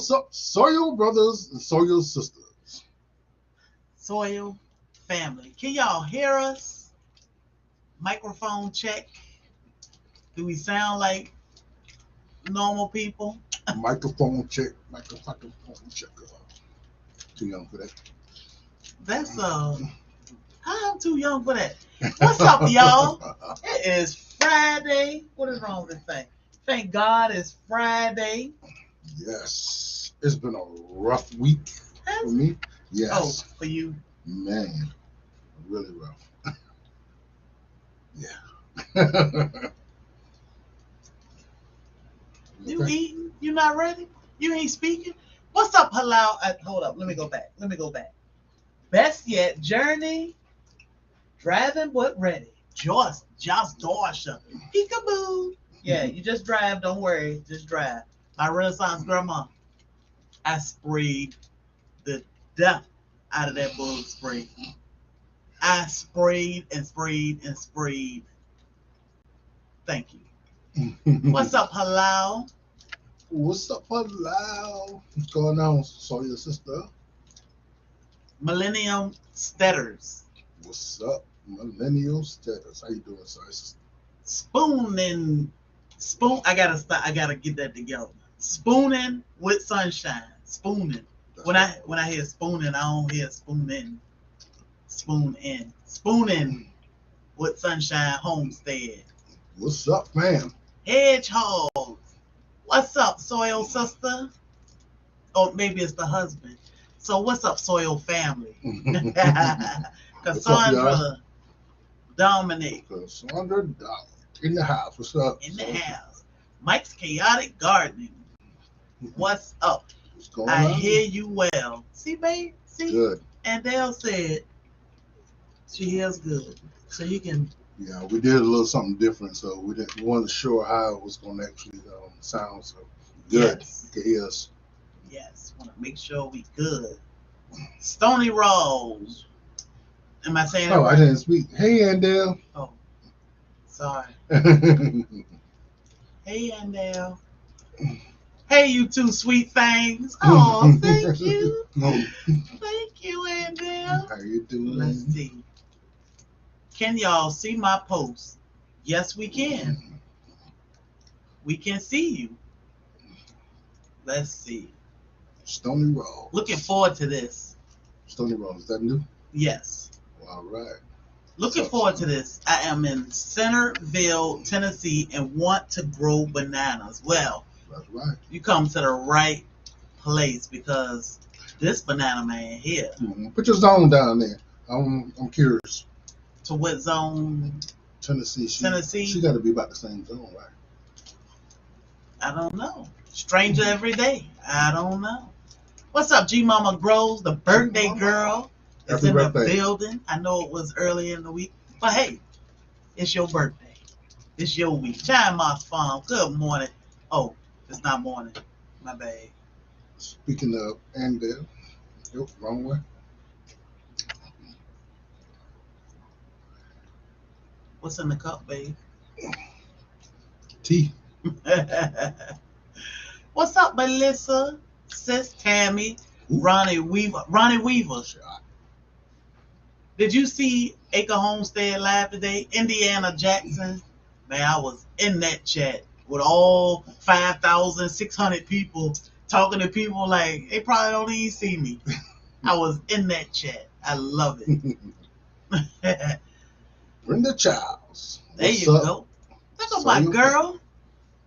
What's up, Soil brothers and Soil sisters? Soil family. Can y'all hear us? Microphone check. Do we sound like normal people? Microphone check. Microphone check. Too young for that. That's I'm too young for that. What's up, y'all? It is Friday. What is wrong with this thing? Thank God it's Friday. Yes. It's been a rough week for me. Yes. Oh, for you. Man. Really rough. Yeah. You eating? You not ready? You ain't speaking? What's up, Halal? Hold up. Let me go back. Best yet, Journey. Driving but ready. Just Dorsha. Peekaboo. Yeah, you just drive. Don't worry. Just drive. My Renaissance grandma, I sprayed the death out of that bug spray. I sprayed and sprayed and sprayed. Thank you. What's up, Halal? What's up, Halal? What's going on, Soil sister? Millennium Steaders. What's up, Millennial Status? How you doing, Soil sister? Spoon. I gotta get that together. Spooning with sunshine. Spooning. When I hear spooning, I don't hear spooning. Spoon in. Spooning with sunshine. Homestead. What's up, man? Hedgehog. What's up, Soil sister? Or maybe it's the husband. So what's up, Soil family? Cassandra, Dominic. Cassandra, in the house. What's up? In the house. Mike's Chaotic Gardening. What's up? What's going I on? hear you well. See, babe? See? Good. And Dale said she hears good. So you can. Yeah, we did a little something different, so we wasn't sure how it was going to actually sound. So good. Yes. You can hear us. Yes. Want to make sure we good. Stony Rose. Am I saying it Oh, right? I didn't speak. Hey, Andale. Oh, sorry. Hey, Andale. Hey, you two sweet things. Oh, thank you. Thank you, Andale. How you doing? Let's see. Can y'all see my post? Yes, we can. We can see you. Let's see. Stony Rose. Looking forward to this. Stony Rose, is that new? Yes. All right. Looking forward to this. I am in Centerville, Tennessee, and want to grow bananas. Well, that's right. You come to the right place because this banana man here. Mm-hmm. Put your zone down there. I'm curious. To what zone? Tennessee. Tennessee. She got to be about the same zone, right? I don't know. Stranger every day. I don't know. What's up, G Mama Grows, the birthday girl? It's in the building. I know it was early in the week, but hey, it's your birthday. It's your week. Chime Moss Farm. Good morning. Oh, it's not morning. My bad. Speaking of Andale, nope, wrong way. What's in the cup, babe? Tea. What's up, Melissa? Sis Tammy, Ronnie Weaver. Ronnie Weaver. Did you see Acre Homestead live today? Indiana Jackson. Man, I was in that chat with all 5,600 people talking to people like they probably don't even see me. I was in that chat. I love it. Brenda Childs. There you go. Look at my girl.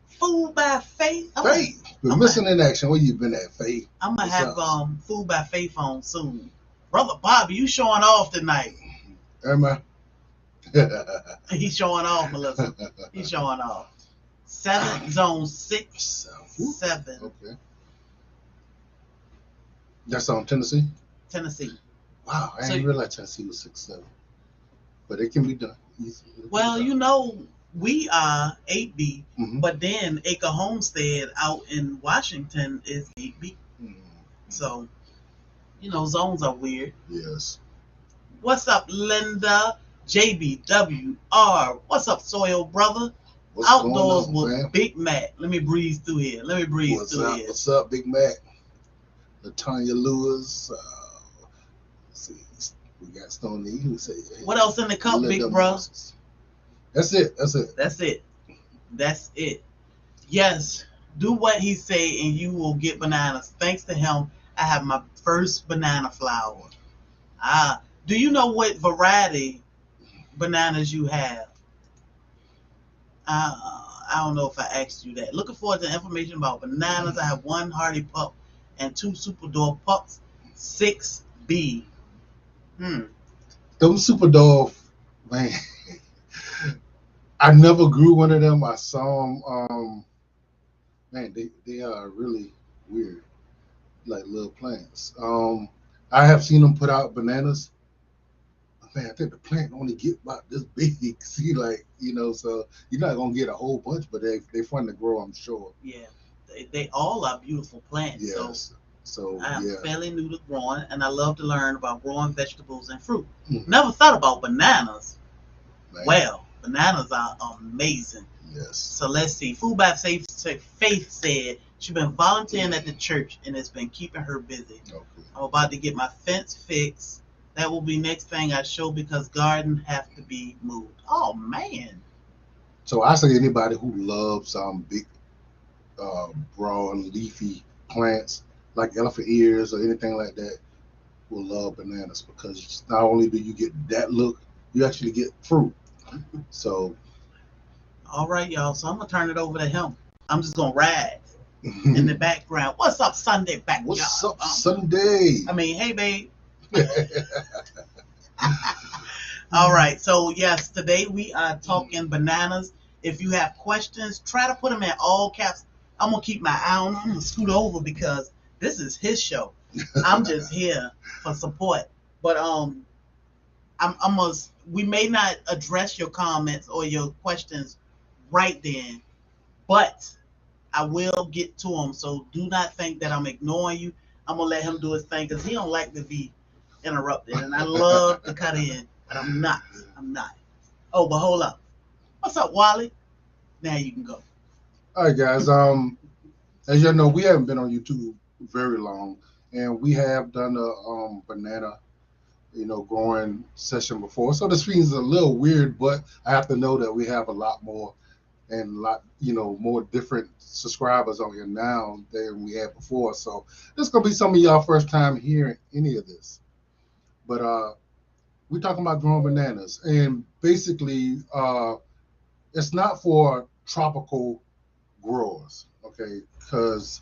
Food by Faith. Faith. We're missing in action. Where you been at, Faith? I'm gonna have Food by Faith on soon. Brother Bobby, you showing off tonight. Am I? He's showing off, Melissa. He's showing off. 7 zone 6 7. Okay. That's on Tennessee? Tennessee. Wow, I didn't realize Tennessee was 6-7. But it can be done easily. Well, you know, we are 8B, but then Acre Homestead out in Washington is 8B. So, you know, zones are weird. Yes. What's up, Linda? JBWR. What's up, Soil Brother? What's Outdoors on, with man? Big Mac. Let me breeze through here. What's up, Big Mac? Latanya Lewis. Let's see, we got Stony who say, hey, What else in the cup, big Linda bro? Moses. That's it. That's it. That's it. That's it. Yes, do what he say and you will get bananas. Thanks to him, I have my first banana flower. Ah, do you know what variety bananas you have? I don't know if I asked you that. Looking forward to information about bananas. I have one hardy pup and two super dog pups. 6B. Those super dog, man. I never grew one of them. I saw them. Man, they are really weird, like little plants. I have seen them put out bananas. Man, I think the plant only get about this big. See, like so you're not gonna get a whole bunch, but they fun to grow, I'm sure. Yeah, they all are beautiful plants. Yes. So I am yeah. fairly new to growing, and I love to learn about growing vegetables and fruit. Mhm. Never thought about bananas. Man. Well, bananas are amazing. Yes. So let's see. Food by Faith said she's been volunteering at the church and it's been keeping her busy. Okay. I'm about to get my fence fixed. That will be next thing I show because garden have to be moved. Oh man. So I say anybody who loves big, broad, leafy plants like elephant ears or anything like that will love bananas because not only do you get that look, you actually get fruit. So. All right, y'all. So I'm gonna turn it over to him. I'm just gonna ride in the background. What's up, Sunday backyard? What's up, Sunday? I mean, hey, babe. All right. So yes, today we are talking bananas. If you have questions, try to put them in all caps. I'm gonna keep my eye on them. I'm gonna scoot over because this is his show. I'm just here for support. But we may not address your comments or your questions right then, but I will get to them. So do not think that I'm ignoring you. I'm gonna let him do his thing because he don't like to be interrupted, and I love to cut in, but I'm not. I'm not. Oh, but hold up. What's up, Wally? Now you can go. All right, guys. As you know, we haven't been on YouTube very long, and we have done a banana, growing session before. So this feels a little weird, but I have to know that we have a lot more and a lot, more different subscribers on here now than we had before. So this is gonna be some of y'all first time hearing any of this. But we're talking about growing bananas, and basically, it's not for tropical growers, okay? Because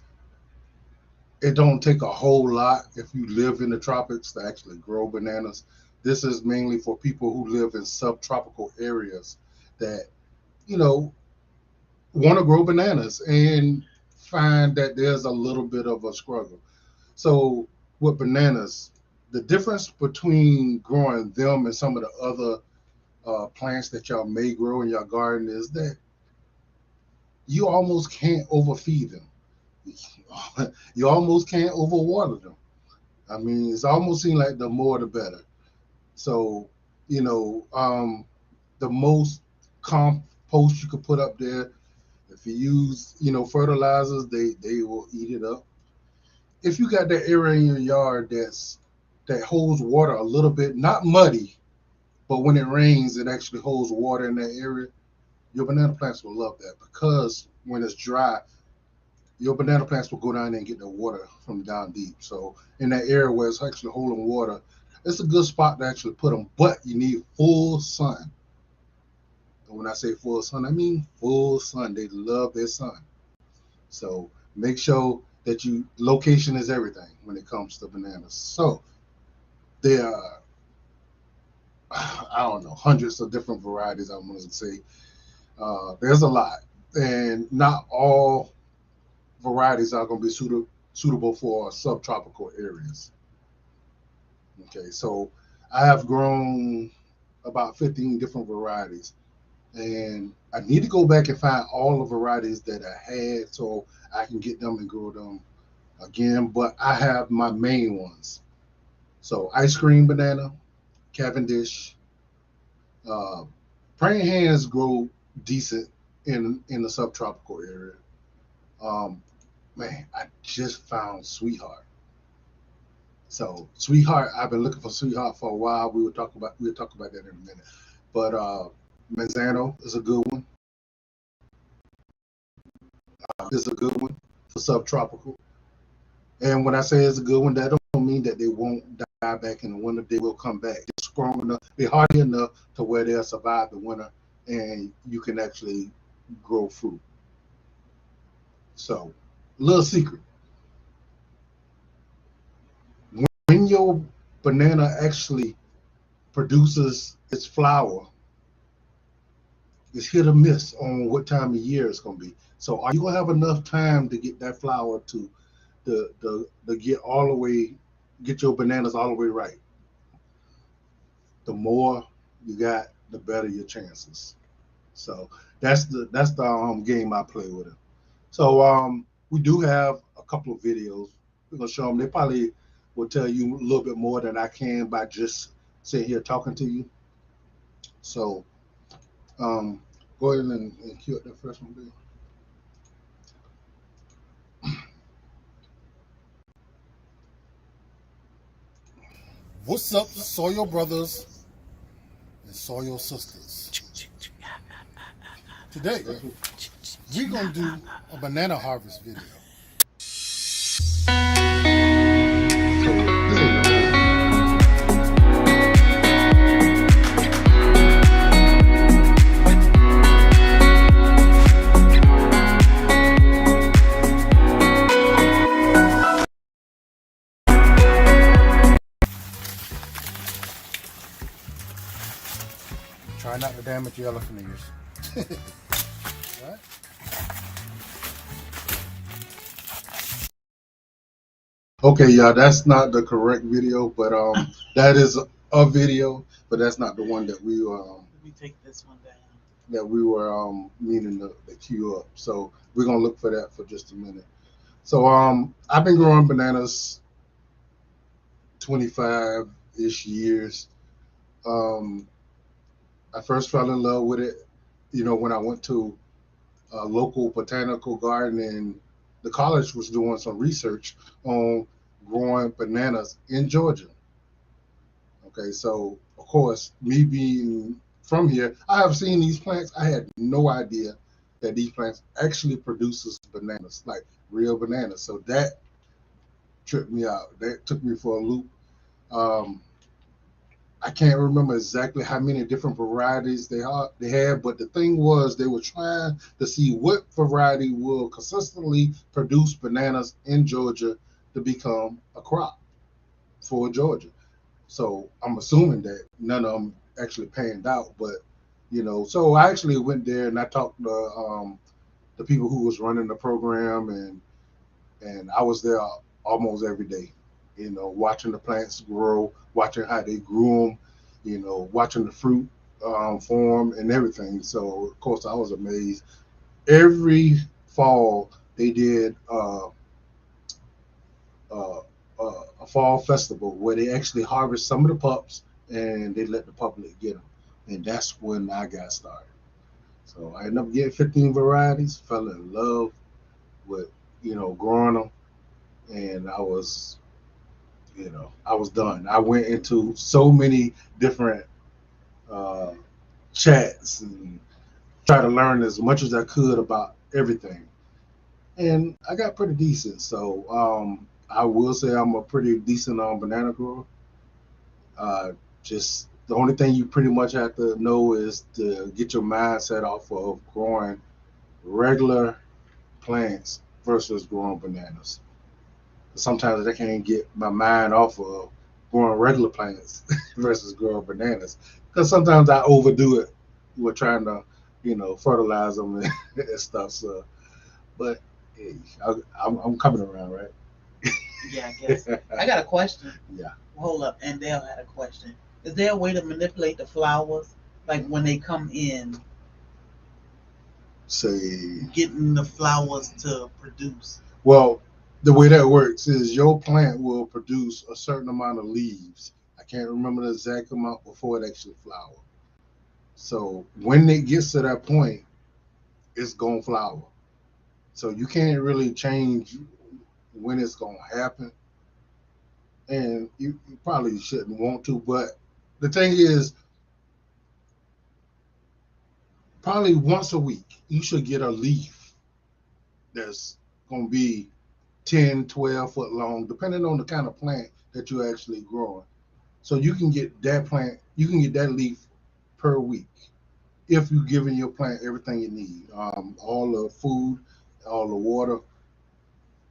it don't take a whole lot if you live in the tropics to actually grow bananas. This is mainly for people who live in subtropical areas that, want to grow bananas and find that there's a little bit of a struggle. So with bananas, the difference between growing them and some of the other plants that y'all may grow in your garden is that you almost can't overfeed them. You almost can't overwater them. I mean, it's almost seems like the more the better. So, the most compost you could put up there, if you use, fertilizers, they will eat it up. If you got that area in your yard that holds water a little bit, not muddy, but when it rains, it actually holds water in that area. Your banana plants will love that because when it's dry, your banana plants will go down there and get the water from down deep. So in that area where it's actually holding water, it's a good spot to actually put them. But you need full sun. And when I say full sun, I mean full sun. They love their sun. So make sure that location is everything when it comes to bananas. So there are, I don't know, hundreds of different varieties, I'm going to say. There's a lot. And not all varieties are going to be suitable for subtropical areas. Okay, so I have grown about 15 different varieties, and I need to go back and find all the varieties that I had so I can get them and grow them again. But I have my main ones. So ice cream banana, Cavendish, uh, praying hands grow decent in the subtropical area. Um, Man, I just found Sweetheart. So sweetheart, I've been looking for sweetheart for a while. We'll talk about that in a minute. But Manzano is a good one. Is a good one for subtropical. And when I say it's a good one, that don't mean that they won't die back in the winter. They will come back. They're strong enough. They're hardy enough to where they'll survive the winter, and you can actually grow fruit. So, little secret: when your banana actually produces its flower, it's hit or miss on what time of year it's gonna be. So, are you gonna have enough time to get that flower to the get all the way, get your bananas all the way right? The more you got, the better your chances. So that's the game I play with it. So we do have a couple of videos. We're gonna show them. They probably will tell you a little bit more than I can by just sitting here talking to you. So um, go ahead and cue up that first one, Bill. What's up, Soil Brothers and Soil Sisters? Today we're gonna do a banana harvest video. Try not to damage your elephant ears. Right? Okay, y'all, that's not the correct video, but that is a video, but that's not the one Let me take this one down. that we were meaning to queue up. So we're gonna look for that for just a minute. So I've been growing bananas 25-ish years. Um, I first fell in love with it, when I went to a local botanical garden, and the college was doing some research on growing bananas in Georgia. Okay, so of course, me being from here, I have seen these plants. I had no idea that these plants actually produces bananas, like real bananas. So that tripped me out. That took me for a loop. Um, I can't remember exactly how many different varieties they had, but the thing was they were trying to see what variety will consistently produce bananas in Georgia to become a crop for Georgia. So I'm assuming that none of them actually panned out, but so I actually went there and I talked to the people who was running the program, and I was there almost every day, watching the plants grow, watching how they grew them, watching the fruit form and everything. So of course I was amazed. Every fall they did uh, a fall festival where they actually harvest some of the pups and they let the public get them, and that's when I got started. So I ended up getting 15 varieties, fell in love with growing them, and I was done. I went into so many different uh, chats and tried to learn as much as I could about everything, and I got pretty decent. So I will say I'm a pretty decent banana grower. Just the only thing you pretty much have to know is to get your mindset off of growing regular plants versus growing bananas. Sometimes I can't get my mind off of growing regular plants versus growing bananas because sometimes I overdo it with trying to, fertilize them and stuff. So, but hey, I'm coming around, right? Yeah, I guess. I got a question. Yeah. Hold up, and Dale had a question. Is there a way to manipulate the flowers, like when they come in, Say, getting the flowers to produce? well, the way that works is your plant will produce a certain amount of leaves. I can't remember the exact amount before it actually flowers. So when it gets to that point, it's gonna flower. So you can't really change when it's gonna happen. and you probably shouldn't want to. But the thing is, probably once a week, you should get a leaf that's going to be 10, 12 foot long, depending on the kind of plant that you're actually growing. So you can get that plant, you can get that leaf per week if you're giving your plant everything it needs, all the food, all the water,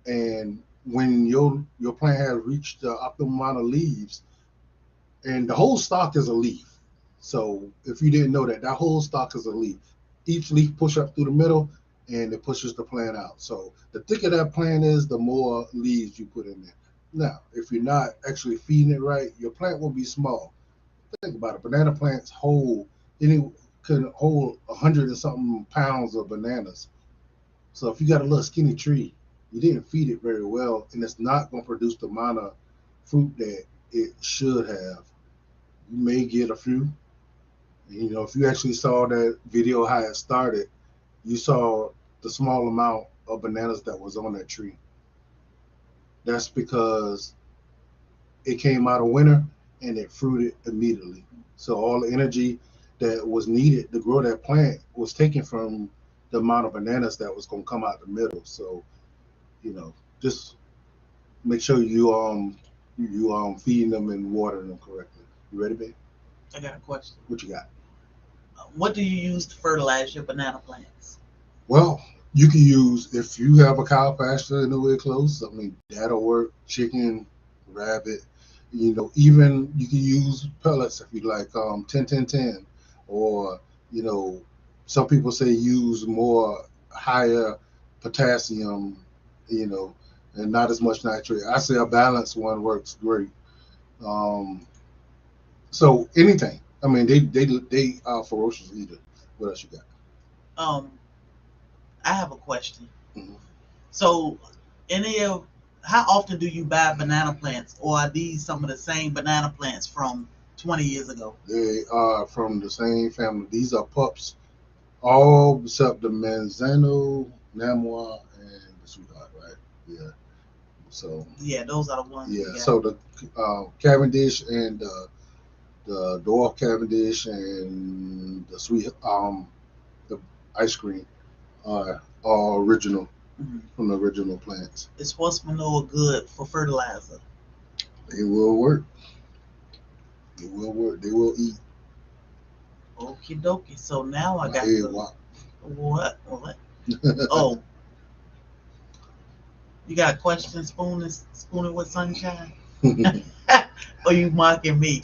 and when your plant has reached the optimal amount of leaves, and the whole stalk is a leaf. So if you didn't know that, that whole stalk is a leaf. Each leaf push up through the middle, and it pushes the plant out. So the thicker that plant is, the more leaves you put in there. Now, if you're not actually feeding it right, your plant will be small. Think about it. Banana plants hold any could hold 100 and something pounds of bananas. So if you got a little skinny tree, you didn't feed it very well, and it's not going to produce the amount of fruit that it should have. You may get a few. You know, if you actually saw that video how it started, you saw the small amount of bananas that was on that tree. That's because it came out of winter and it fruited immediately. So all the energy that was needed to grow that plant was taken from the amount of bananas that was going to come out the middle. So you know, just make sure you feeding them and watering them correctly. You ready, babe? I got a question. What you got? What do you use to fertilize your banana plants? Well, you can use if you have a cow pasture anywhere close. I mean, that'll work. Chicken, rabbit. You know, even you can use pellets if you like. 10 10 10, or you know, some people say use more higher potassium. You know, and not as much nitrate. I say a balanced one works great. Um, so anything. I mean, they are ferocious eater. What else you got? Um, I have a question. Mhm. So, any of how often do you buy banana plants, or are these some of the same banana plants from 20 years ago? They are from the same family. These are pups, all except the Manzano, Namwa, and the Sweetheart, right? Yeah. So Yeah, those are the ones we yeah. got. So the Cavendish and the dwarf Cavendish and the ice cream are all original Mhm. from the original plants. Is horse manure good for fertilizer? They will work. They will work. They will eat. Okie dokie. So now I My got head the wop. what? What? Oh, you got a question, spooning with sunshine? Or you mocking me?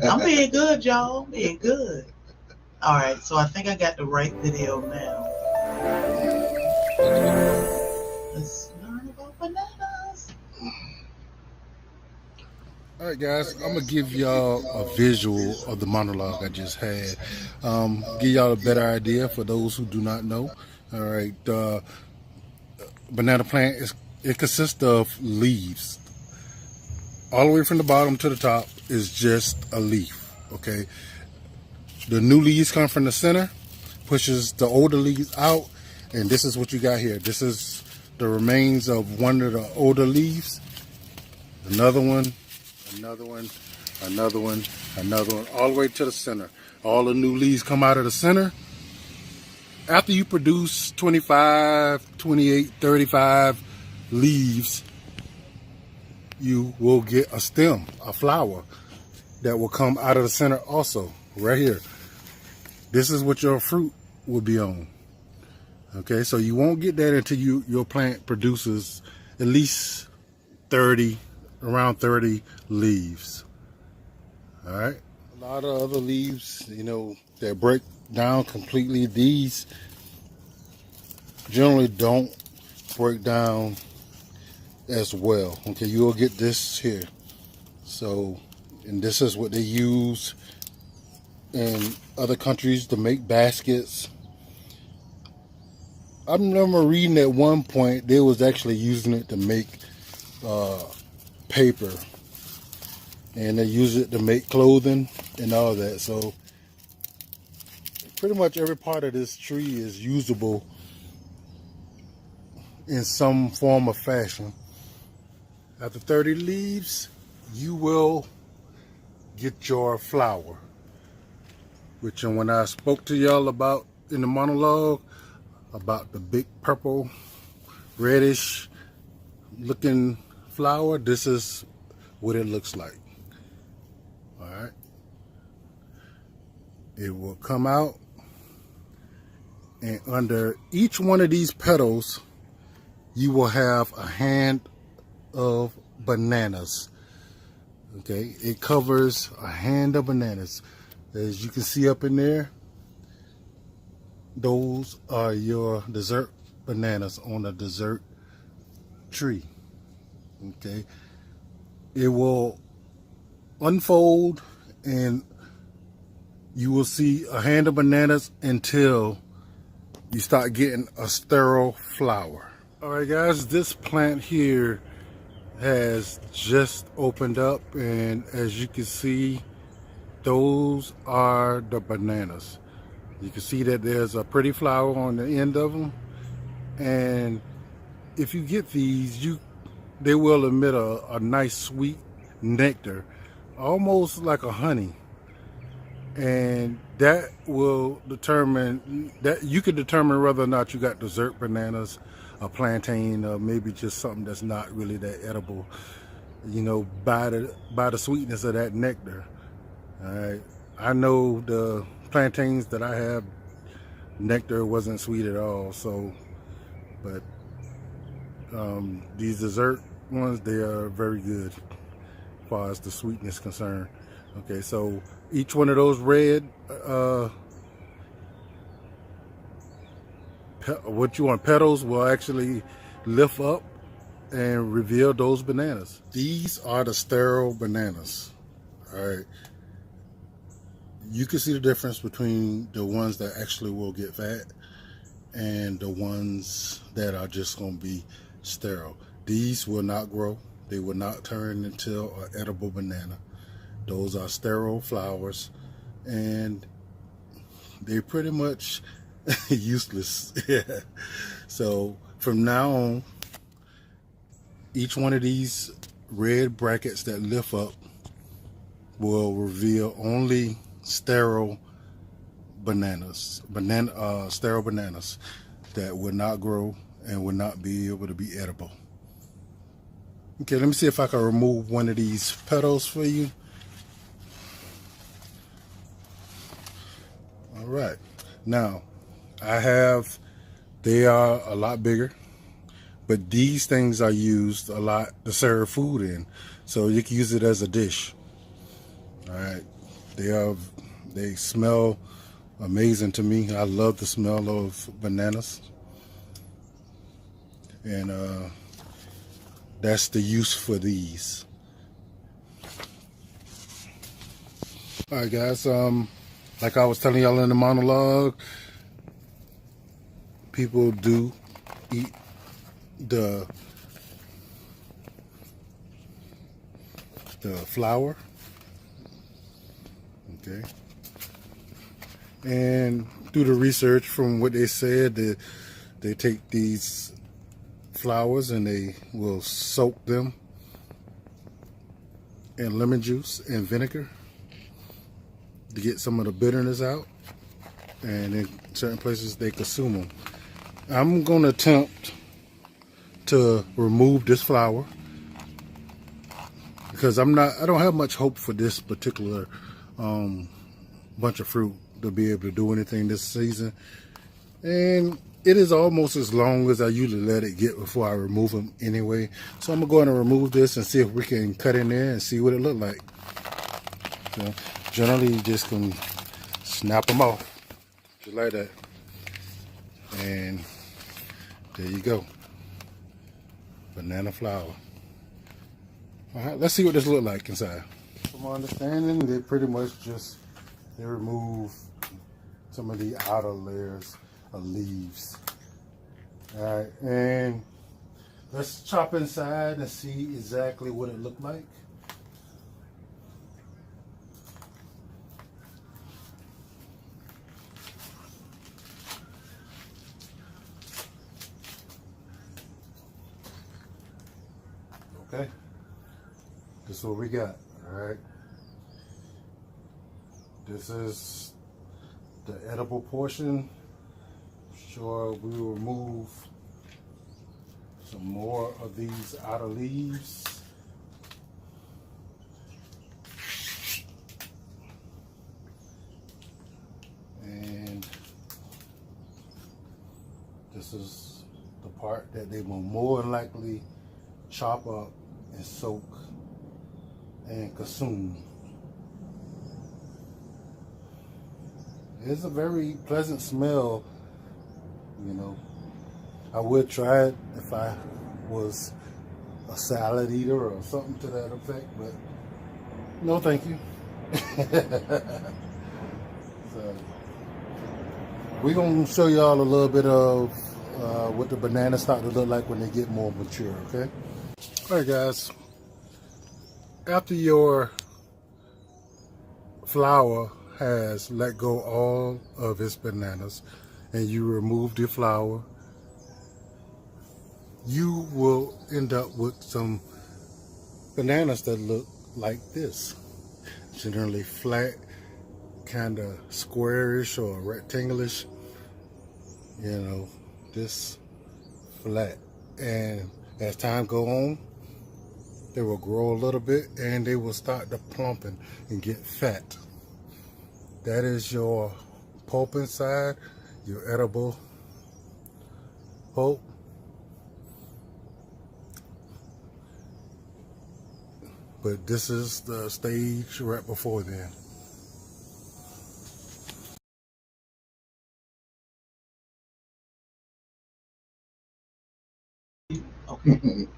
I'm being good, y'all. I'm being good. All right, so I think I got the right video now. Let's learn about bananas. All right, guys, I'm gonna give y'all a visual of the monologue I just had. Give y'all a better idea for those who do not know. All right, banana plant is it consists of leaves. All the way from the bottom to the top is just a leaf. Okay, the new leaves come from the center, pushes the older leaves out, and this is what you got here. This is the remains of one of the older leaves. Another one, another one, another one, another one, all the way to the center. All the new leaves come out of the center. After you produce 25, 28, 35 leaves, you will get a stem, a flower that will come out of the center also, right here. This is what your fruit will be on. Okay, so you won't get that until your plant produces at least 30, around 30 leaves. All right. A lot of other leaves, you know, that break down completely. These generally don't break down as well. Okay, you'll get this here. So, and this is what they use in other countries to make baskets. I remember reading at one point they was actually using it to make uh, paper, and they use it to make clothing and all that. So pretty much every part of this tree is usable in some form or fashion. After 30 leaves, you will get your flower. Which, when I spoke to y'all about in the monologue about the big purple reddish looking flower, this is what it looks like. All right, it will come out, and under each one of these petals you will have a hand of bananas. Okay, it covers a hand of bananas. As you can see up in there, those are your dessert bananas on a dessert tree. Okay, it will unfold and you will see a hand of bananas until you start getting a sterile flower. All right, guys, this plant here has just opened up, and as you can see, those are the bananas. You can see that there's a pretty flower on the end of them, and if you get these, they will emit a nice sweet nectar, almost like a honey, and that will determine that you can determine whether or not you got dessert bananas, a plantain, or maybe just something that's not really that edible, you know, by the sweetness of that nectar. All right, I know the plantains that I have, nectar wasn't sweet at all. So, but these dessert ones, they are very good as far as the sweetness concerned. Okay, so each one of those red, petals will actually lift up and reveal those bananas. These are the sterile bananas. All right, you can see the difference between the ones that actually will get fat and the ones that are just going to be sterile. These will not grow. They will not turn into an edible banana. Those are sterile flowers, and they're pretty much useless. So from now on, each one of these red brackets that lift up will reveal only sterile bananas, sterile bananas that will not grow and will not be able to be edible. Okay, let me see if I can remove one of these petals for you. All right, now they are a lot bigger, but these things are used a lot to serve food in, so you can use it as a dish. All right, they smell amazing to me. I love the smell of bananas, and that's the use for these. All right, guys, like I was telling y'all in the monologue, people do eat the flower. Okay, and through the research, from what they said, they take these flowers and they will soak them in lemon juice and vinegar to get some of the bitterness out, and in certain places they consume them. I'm going to attempt to remove this flower because I don't have much hope for this particular bunch of fruit to be able to do anything this season, and it is almost as long as I usually let it get before I remove them anyway. So I'm gonna go ahead and remove this and see if we can cut in there and see what it look like. So generally, you just can snap them off just like that, and there you go, banana flower. All right, let's see what this look like inside. From my understanding, they pretty much they remove some of the outer layers of leaves. All right, and let's chop inside and see exactly what it looked like. Okay, This is what we got. All right. This is the edible portion. Sure, we will remove some more of these outer leaves. And this is the part that they will more than likely chop up and soak and consume. It's a very pleasant smell, you know. I would try it if I was a salad eater or something to that effect, but no thank you. So, we're going to show y'all a little bit of what the bananas start to look like when they get more mature, okay? All right, guys. After your flower has let go all of its bananas and you remove the flower, you will end up with some bananas that look like this. Generally flat, kind of squarish or rectangulish, you know, this flat. And as time go on, they will grow a little bit and they will start to plumping and get fat. That is your pulp inside, your edible pulp. But this is the stage right before then. Okay.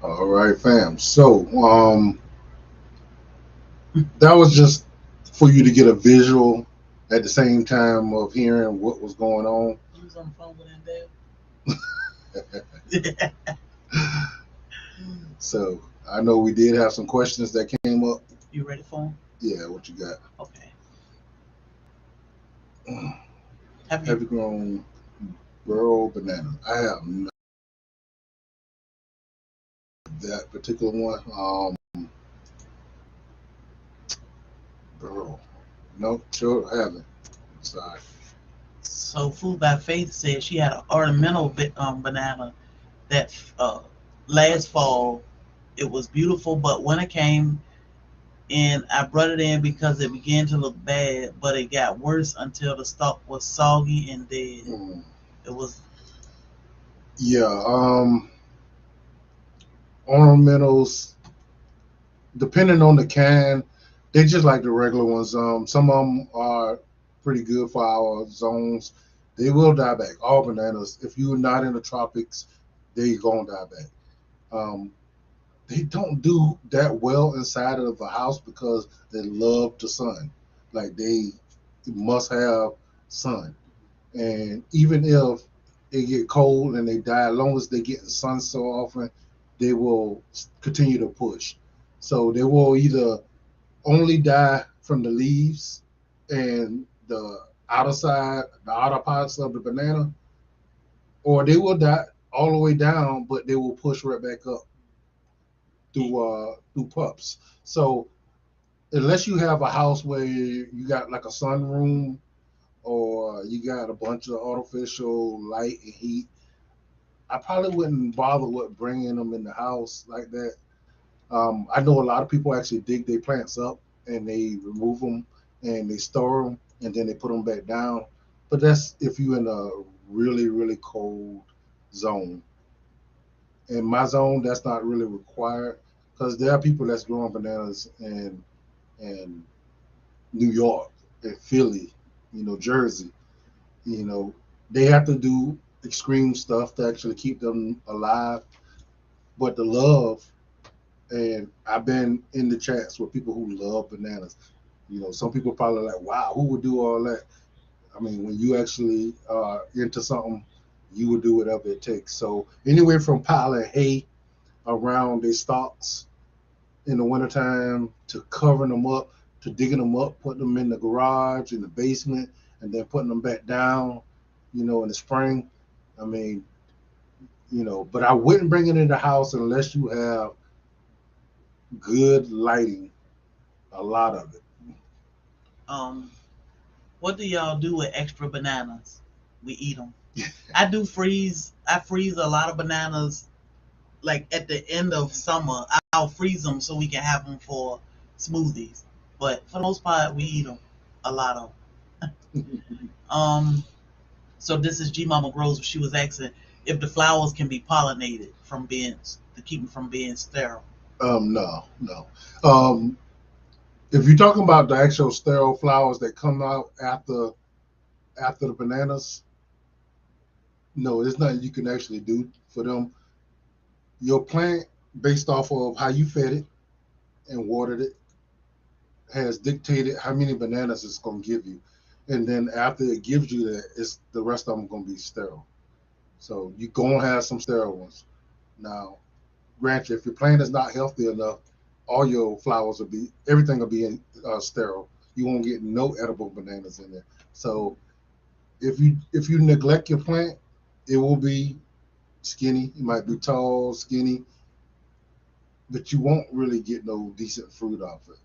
All right, fam. So, that was just for you to get a visual at the same time of hearing what was going on. You was on the phone with Dale. So, I know we did have some questions that came up. You ready for him? Yeah, what you got? Okay. Have you grown burro banana? I have not that particular one. Burro. No, sure haven't. Sorry. So Food by Faith said she had an ornamental banana that last fall it was beautiful, but when it came and I brought it in because it began to look bad, but it got worse until the stalk was soggy and dead. It was. Yeah, ornamentals, depending on the kind, they just like the regular ones. Some of them are pretty good for our zones. They will die back. All bananas, if you're not in the tropics, they gonna die back. Um, they don't do that well inside of a house because they love the sun. Like they must have sun. And even if they get cold and they die, as long as they get the sun so often, they will continue to push. So they will either only die from the leaves and the outer side, the outer parts of the banana, or they will die all the way down, but they will push right back up through pups. So unless you have a house where you got like a sunroom or you got a bunch of artificial light and heat, I probably wouldn't bother with bringing them in the house like that. I know a lot of people actually dig their plants up and they remove them and they store them and then they put them back down. But that's if you're in a really, really cold zone. In my zone, that's not really required because there are people that's growing bananas in New York, in Philly, Jersey. You know, they have to do extreme stuff to actually keep them alive. But the love, and I've been in the chats with people who love bananas. Some people probably like, wow, who would do all that? I mean, when you actually are into something, you would do whatever it takes. So anywhere from piling hay around their stalks in the wintertime to covering them up to digging them up, putting them in the garage, in the basement, and then putting them back down, in the spring. I mean, but I wouldn't bring it in the house unless you have good lighting, a lot of it. Um, what do y'all do with extra bananas? We eat them. I do freeze. I freeze a lot of bananas. Like at the end of summer, I'll freeze them so we can have them for smoothies. But for the most part, we eat them. A lot of 'em. So this is G Mama Grows. She was asking if the flowers can be pollinated from being to keep them from being sterile. No, no. Um, if you're talking about the actual sterile flowers that come out after the bananas, no, there's nothing you can actually do for them. Your plant, based off of how you fed it and watered it, has dictated how many bananas it's gonna give you, and then after it gives you that, it's the rest of them gonna be sterile. So you're gonna have some sterile ones. Now, granted, if your plant is not healthy enough, all your flowers will be everything will be sterile. You won't get no edible bananas in there. So if you neglect your plant, it will be skinny. It might be tall, skinny, but you won't really get no decent fruit off it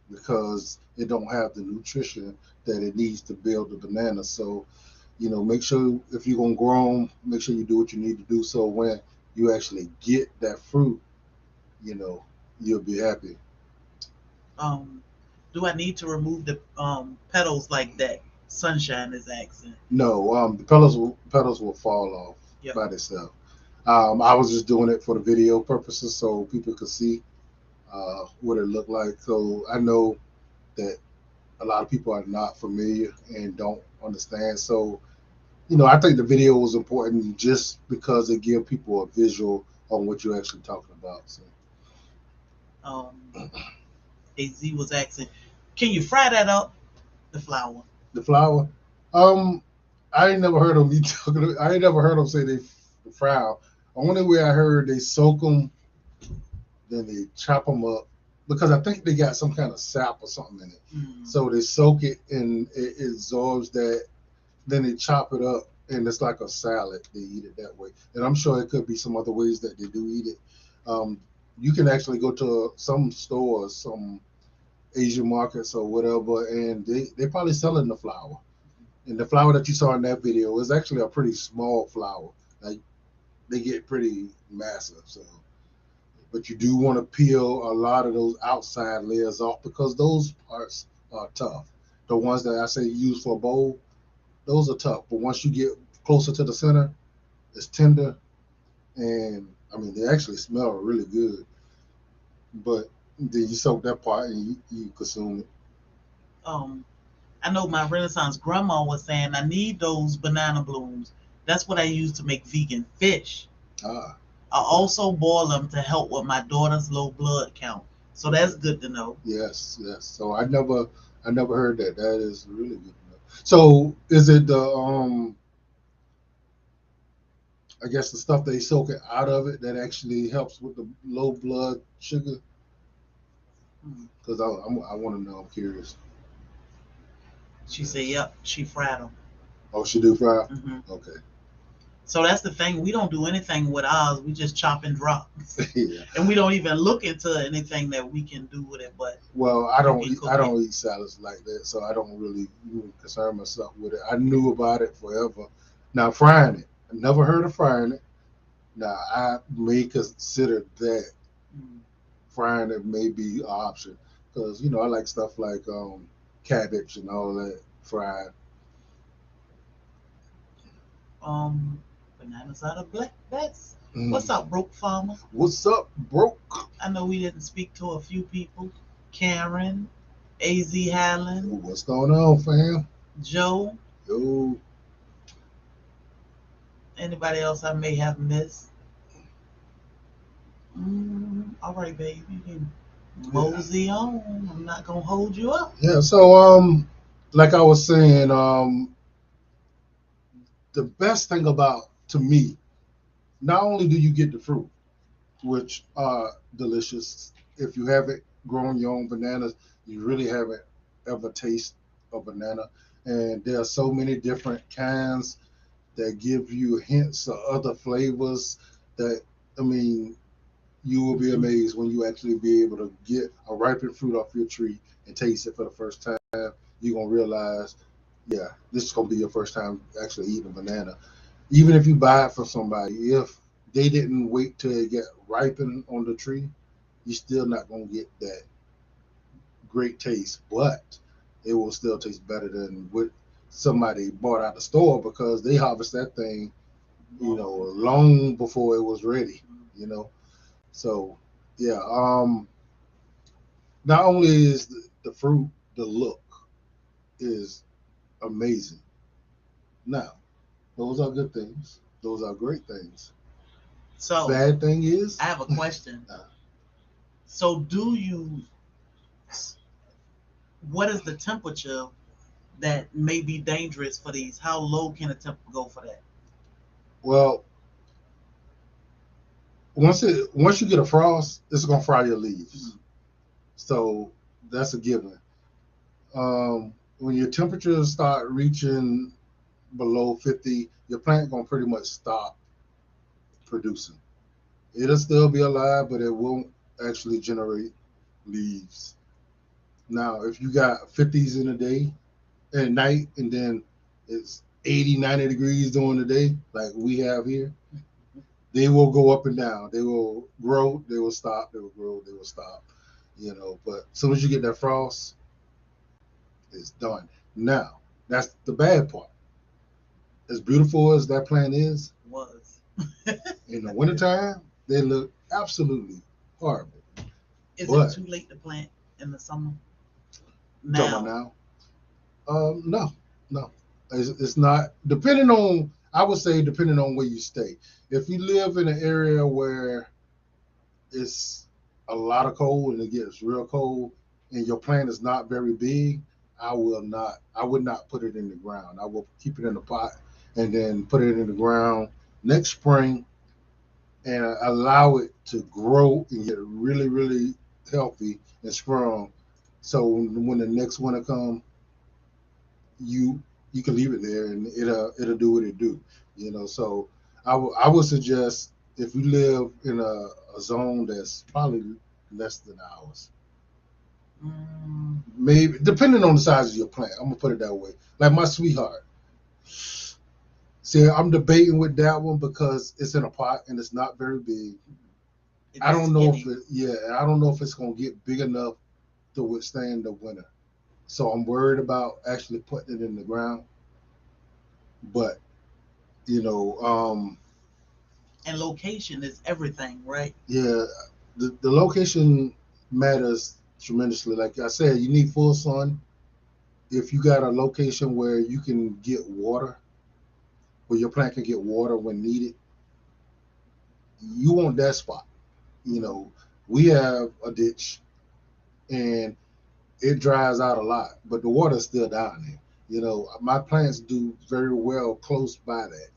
because it don't have the nutrition that it needs to build the banana. So, make sure if you're gonna grow them, make sure you do what you need to do. So when you actually get that fruit, you know, you'll be happy. Um, do I need to remove the petals like that? Sunshine is asking. No, the petals will fall off Yep. by themselves. I was just doing it for the video purposes so people could see what it looked like. So I know that a lot of people are not familiar and don't understand. So I think the video was important just because it gives people a visual on what you're actually talking about. So Um, Az was asking, can you fry that up? The flour. the flour, um, I ain't never heard them be talking. I ain't never heard them say they frown. Only way I heard they soak them, then they chop them up because I think they got some kind of sap or something in it. Mm. So they soak it and it absorbs that. Then they chop it up and it's like a salad. They eat it that way. And I'm sure it could be some other ways that they do eat it. Um, you can actually go to some stores, some Asian markets or whatever, and they probably selling the flour. And the flour that you saw in that video is actually a pretty small flour. Like they get pretty massive. So, but you do want to peel a lot of those outside layers off because those parts are tough. The ones that I say use for a bowl, those are tough. But once you get closer to the center, it's tender, and I mean they actually smell really good. But then you soak that part and you consume it. Um, I know my Renaissance grandma was saying I need those banana blooms. That's what I use to make vegan fish. Ah, I also boil them to help with my daughter's low blood count. So that's good to know. yes, yes. So I never heard that. That is really good to know. So is it the I guess the stuff they soak it out of it that actually helps with the low blood sugar? Hmm. Because I want to know. I'm curious. She said, "Yep, she fried them." Oh, she do fry? Hmm. Okay. So that's the thing. We don't do anything with ours. We just chop and drop, Yeah. and we don't even look into anything that we can do with it. But Well, you can I cook it. don't eat salads like that, so I don't really even concern myself with it. I knew about it forever. Now frying it, I never heard of frying it. Now I may consider that Mm. frying it may be an option because I like stuff like cabbage and all that fried. Bananas out of black bets. What's Mm. up, broke farmer? What's up, broke? I know we didn't speak to a few people. Karen, Az Hallen, What's going on, fam? Joe. Yo, Anybody else I may have missed? All right, baby. You can yeah, mosey on. I'm not gonna hold you up. yeah. So like I was saying, the best thing about to me, not only do you get the fruit, which are delicious. If you haven't grown your own bananas, you really haven't ever tasted a banana. And there are so many different kinds that give you hints of other flavors that, I mean, You will be amazed when you actually be able to get a ripened fruit off your tree and taste it for the first time. You're gonna realize, yeah, this is gonna be your first time actually eating a banana. Even if you buy it from somebody, if they didn't wait till it get ripened on the tree, you're still not gonna get that great taste, but it will still taste better than what somebody bought out the store because they harvest that thing, long before it was ready, you know. So yeah, not only is the fruit, the look is amazing. Now, those are good things. Those are great things. So Bad thing is, I have a question. uh, So do you? What is the temperature that may be dangerous for these? How low can the temperature go for that? well, once you get a frost, it's gonna fry your leaves. Mhm. So that's a given. When your temperatures start reaching below 50, your plant gonna pretty much stop producing. It'll still be alive, but it won't actually generate leaves. Now, if you got 50s in the day at night, and then it's 80, 90 degrees during the day, like we have here, they will go up and down. They will grow, they will stop, they will grow, they will stop. But as soon as you get that frost, it's done. Now, that's the bad part. As beautiful as that plant is, Was in the wintertime, they look absolutely horrible. is it But too late to plant in the summer? you talking about Now, now? No, no. It's not. Depending on, I would say, depending on where you stay. If you live in an area where it's a lot of cold and it gets real cold, and your plant is not very big, I will not. I would not put it in the ground. I will keep it in a pot and then put it in the ground next spring and allow it to grow and get really, really healthy and strong. So when the next winter comes, you you can leave it there and it'll do what it do. So I would suggest if you live in a zone that's probably less than ours, mm, maybe depending on the size of your plant. I'm gonna put it that way. Like my sweetheart. See, I'm debating with that one because it's in a pot and it's not very big. I it's don't know if skinny. it, yeah, I don't know if it's gonna get big enough to withstand the winter. So I'm worried about actually putting it in the ground. But you know, And location is everything, right? yeah, the location matters tremendously. Like I said, you need full sun. If you got a location where you can get water, where your plant can get water when needed, you want that spot. You know, we have a ditch and it dries out a lot, but the water's still down there. My plants do very well close by that,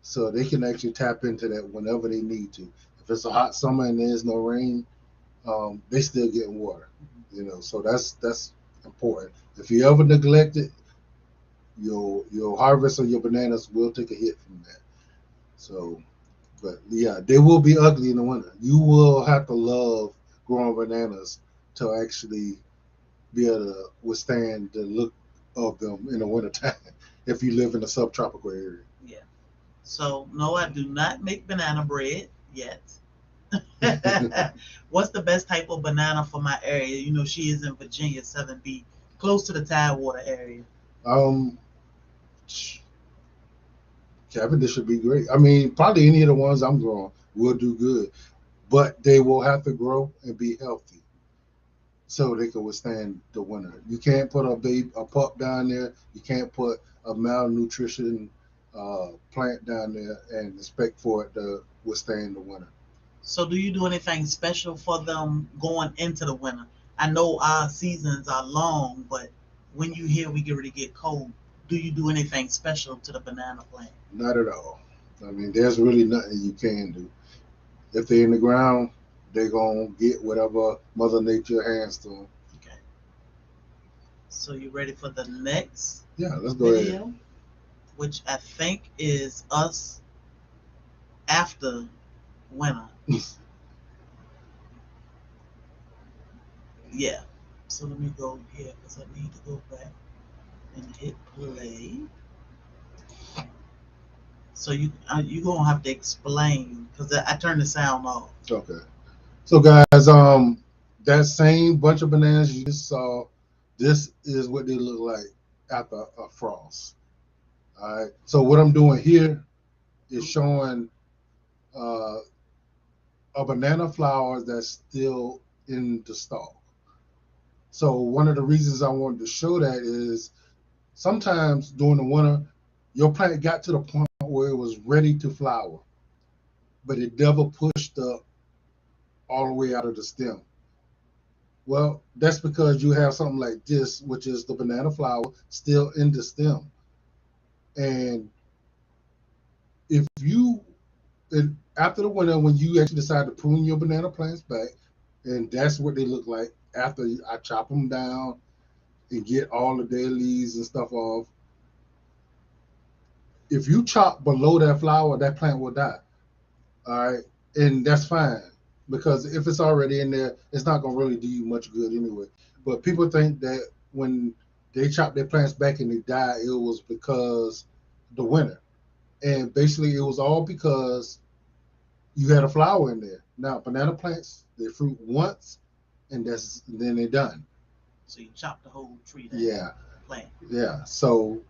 so they can actually tap into that whenever they need to. If it's a hot summer and there's no rain, they still getting water. So that's important. If you ever neglect it, your harvest of your bananas will take a hit from that. So, but yeah, they will be ugly in the winter. You will have to love growing bananas to actually be able to withstand the look of them in the wintertime if you live in a subtropical area. Yeah. So no, I do not make banana bread yet. What's the best type of banana for my area? She is in Virginia, 7B, close to the Tidewater area. um, Cavendish should be great. I mean, probably any of the ones I'm growing will do good, but they will have to grow and be healthy so they can withstand the winter. You can't put a pup down there. You can't put a malnutrition plant down there and expect for it to withstand the winter. So do you do anything special for them going into the winter? I know our seasons are long, but when you hear we get ready to get cold, do you do anything special to the banana plant? Not at all. I mean, there's really nothing you can do. If they're in the ground, they're gonna get whatever Mother Nature hands to them. Okay. So you ready for the next Yeah, let's go ahead. video, which I think is us after winter. Yeah. So let me go here because I need to go back and hit play. So you gonna have to explain because I turned the sound off. Okay. So guys, that same bunch of bananas you just saw, this is what they look like after a frost. All right. So what I'm doing here is showing uh, a banana flower that's still in the stalk. So one of the reasons I wanted to show that is sometimes during the winter, your plant got to the point where it was ready to flower, but it never pushed up all the way out of the stem. Well, that's because you have something like this, which is the banana flower still in the stem. And if you, after the winter, when you actually decide to prune your banana plants back, and that's what they look like after I chop them down and get all the dead leaves and stuff off. If you chop below that flower, that plant will die. All right, and that's fine because if it's already in there, it's not gonna really do you much good anyway. But people think that when they chop their plants back and they die, it was because the winter, and basically it was all because you had a flower in there. Now banana plants, they fruit once, and then they're done. So you chop the whole tree down, Yeah, plant. yeah. So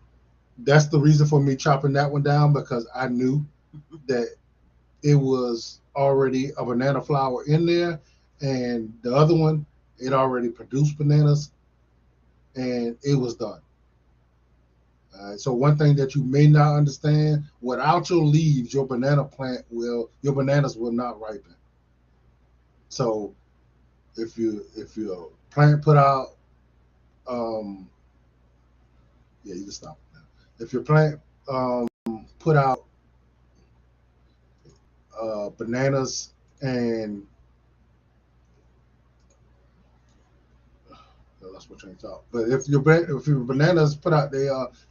that's the reason for me chopping that one down because I knew that it was already a banana flower in there, and the other one it already produced bananas, and it was done. All right. So one thing that you may not understand: without your leaves, your bananas will not ripen. So if your plant put out, um, yeah, you can stop it now. If your plant put out bananas and I lost my train of thought. But if your bananas put out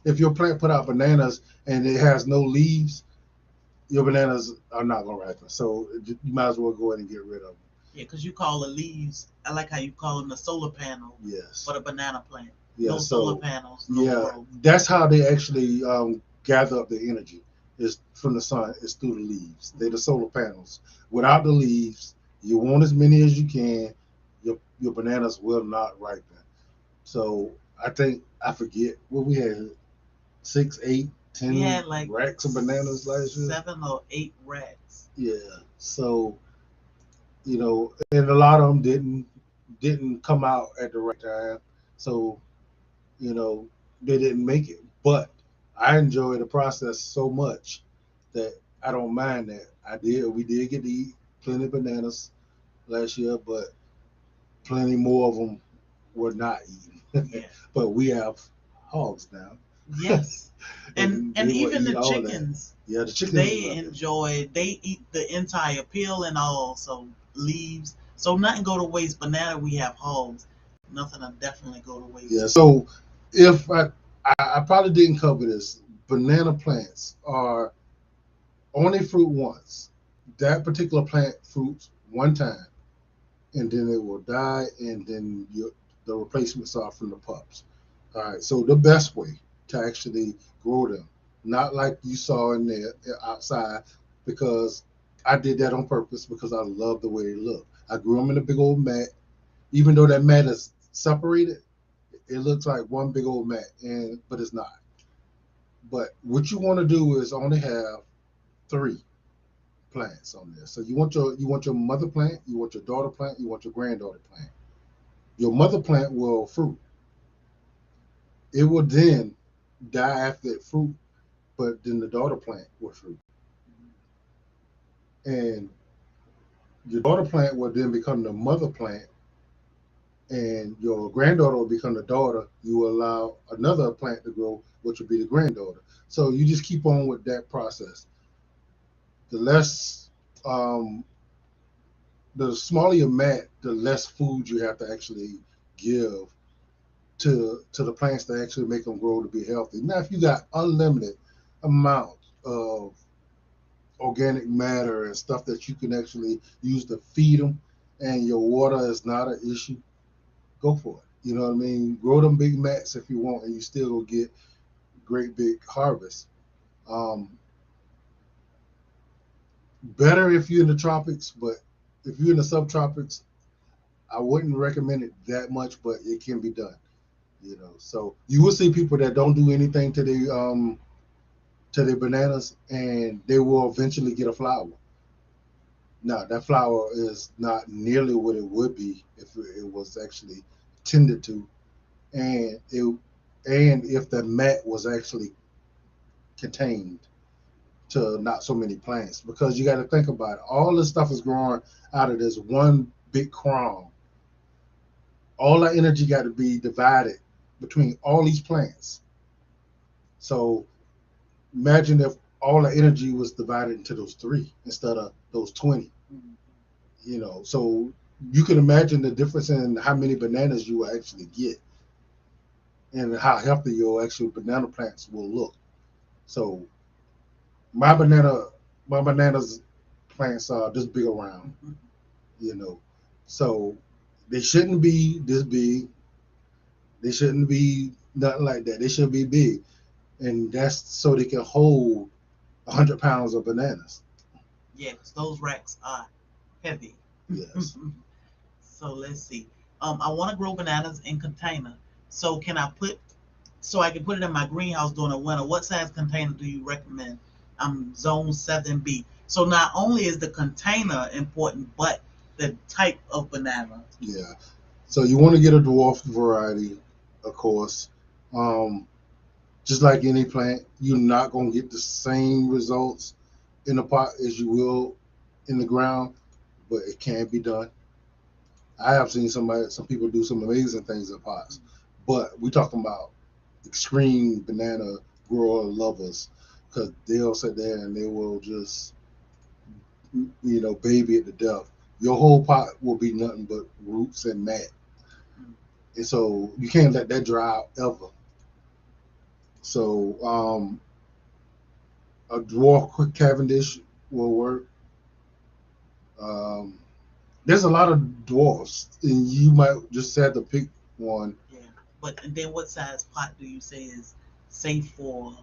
if your plant put out bananas and it has no leaves, your bananas are not gonna ripen. So you might as well go ahead and get rid of them. Yeah, because you call the leaves. I like how you call them the solar panel Yes. for the banana plant. Yeah. No solar So panels, no yeah, growth. that's how they actually gather up the energy. Is from the sun. It's through the leaves. They're the solar panels. Without the leaves, you want as many as you can. Your bananas will not ripen. So I think I forget what we had 6, 8, We 10 had like racks of bananas last year. 7 or 8 racks. Yeah. So and a lot of them didn't come out at the right time. So you know, they didn't make it. But I enjoy the process so much that I don't mind that. We did get to eat plenty of bananas last year, but plenty more of them were not eaten. Yeah. But we have hogs now, Yes. and And they will even eat the all that. chickens, Yeah, the chickens they love it. enjoy. They eat the entire peel and all. So leaves. So nothing go to waste. Banana, we have hogs. Nothing will definitely go to Yeah. waste. So if I probably didn't cover this, banana plants are only fruit once. That particular plant fruits one time, and then it will die, and then the replacements are from the pups. All right. So the best way to actually grow them, not like you saw in there outside, because I did that on purpose because I love the way they look. I grew them in a big old mat. Even though that mat is separated, it looks like one big old mat, and but it's not. But what you want to do is only have three plants on there. So you want your mother plant, you want your daughter plant, you want your granddaughter plant. Your mother plant will fruit. It will then die after it fruit, but then the daughter plant will fruit. And your daughter plant will then become the mother plant, and your granddaughter will become the daughter. You will allow another plant to grow, which will be the granddaughter. So you just keep on with that process. The less um, the smaller your mat, the less food you have to actually give to the plants to actually make them grow to be healthy. Now, if you got unlimited amount of organic matter and stuff that you can actually use to feed them, and your water is not an issue, go for it. You know what I mean? Grow them big mats if you want, and you still will get great big harvest. Um, Better if you're in the tropics, but if you're in the subtropics, I wouldn't recommend it that much, but it can be done. So you will see people that don't do anything to their bananas, and they will eventually get a flower. Now that flower is not nearly what it would be if it was actually tended to, and it and if the mat was actually contained to not so many plants, because you got to think about it. All this stuff is growing out of this one big crown. All that energy got to be divided between all these plants. So imagine if all the energy was divided into those three instead of those 20. So you can imagine the difference in how many bananas you will actually get and how healthy your actual banana plants will look. So my banana, my bananas plants are this big around, you know. So they shouldn't be this big. They shouldn't be nothing like that. They should be big, and that's so they can hold 100 pounds of bananas. Yeah, 'cause those racks are heavy. Yes. So let's see. I want to grow bananas in container. So can I put so I can put it in my greenhouse during the winter? What size container do you recommend? I'm zone 7B. So not only is the container important, but the type of banana. Yeah. So you want to get a dwarf variety, of course. Um, just like any plant, you're not gonna get the same results in a pot as you will in the ground, but it can be done. I have seen some people do some amazing things in pots, but we're talking about extreme banana grower lovers because they'll sit there and they will just baby it to death. Your whole pot will be nothing but roots and mat, and so you can't let that dry out ever. So a dwarf quick Cavendish will work. Um, there's a lot of dwarfs, and you might just have to pick one. Yeah. But and then what size pot do you say is safe for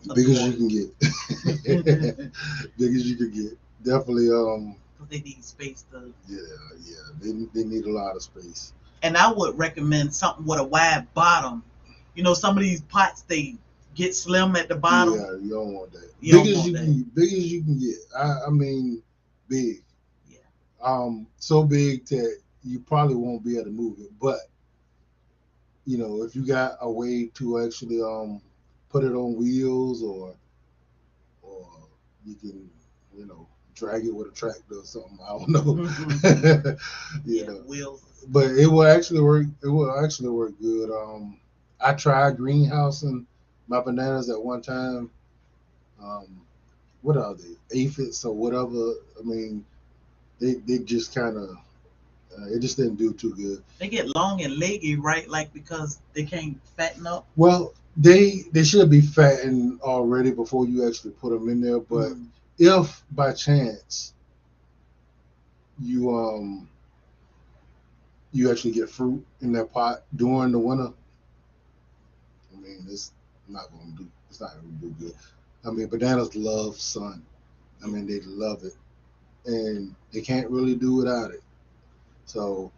a Big as you dwarf? can get. Big as you can get. Definitely. Because they need space to. Yeah, yeah. They need a lot of space. And I would recommend something with a wide bottom. Some of these pots they get slim at the bottom. Yeah, you don't want that. You don't want that. Big as you can get. I mean, big. Yeah. So big that you probably won't be able to move it. But if you got a way to actually put it on wheels, or you can drag it with a tractor or something. I don't know. Yeah, wheels. But it will actually work. It will actually work good. I tried greenhousing my bananas at one time. Um, what are they? Aphids or whatever. I mean, they just kind of it just didn't do too good. They get long and leggy, right? Like because they can't fatten up. Well, they should be fattened already before you actually put them in there. But if by chance you you actually get fruit in that pot during the winter, I mean it's not gonna do good. I mean, bananas love sun. I mean, they love it, and they can't really do without it. So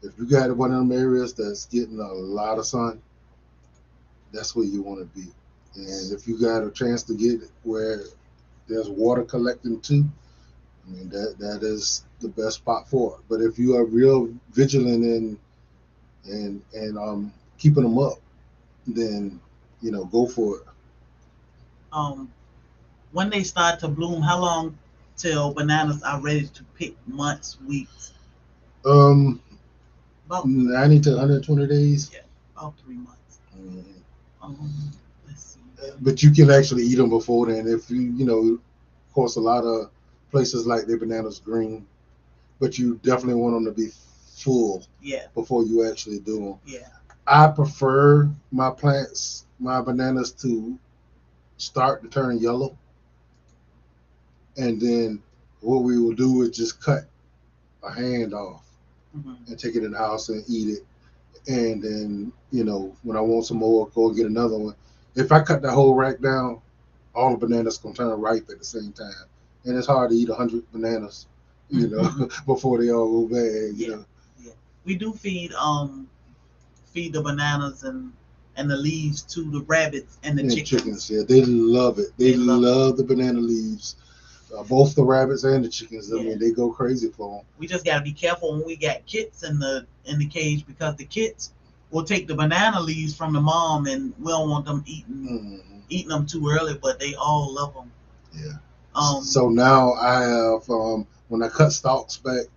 if you got one of them areas that's getting a lot of sun, that's where you want to be. And if you got a chance to get where there's water collecting too, I mean that is the best spot for it. But if you are real vigilant and keeping them up, then go for it. Um, when they start to bloom, how long till bananas are ready to pick? Months, weeks? Um, About 90 to 120 days. yeah, about 3 months. Mhm. Let's see. But you can actually eat them before then. If of course, a lot of places like their bananas green, but you definitely want them to be full Yeah, before you actually do them. yeah. I prefer my plants, my bananas to start to turn yellow, and then what we will do is just cut a hand off Hmm. and take it in the house and eat it. and then when I want some more, go get another one. If I cut that whole rack down, all the bananas gonna turn ripe at the same time, and it's hard to eat 100 bananas, before they all go bad. Yeah. Yeah. We do feed the bananas and the leaves to the rabbits and the And chickens. yeah, they love it. They love love the banana leaves. Both the rabbits and the chickens. I Yeah. mean, they go crazy for them. We just gotta be careful when we got kits in the cage, because the kits will take the banana leaves from the mom, and we don't want them eating them too early. But they all love them. Yeah. So now I have, when I cut stalks back,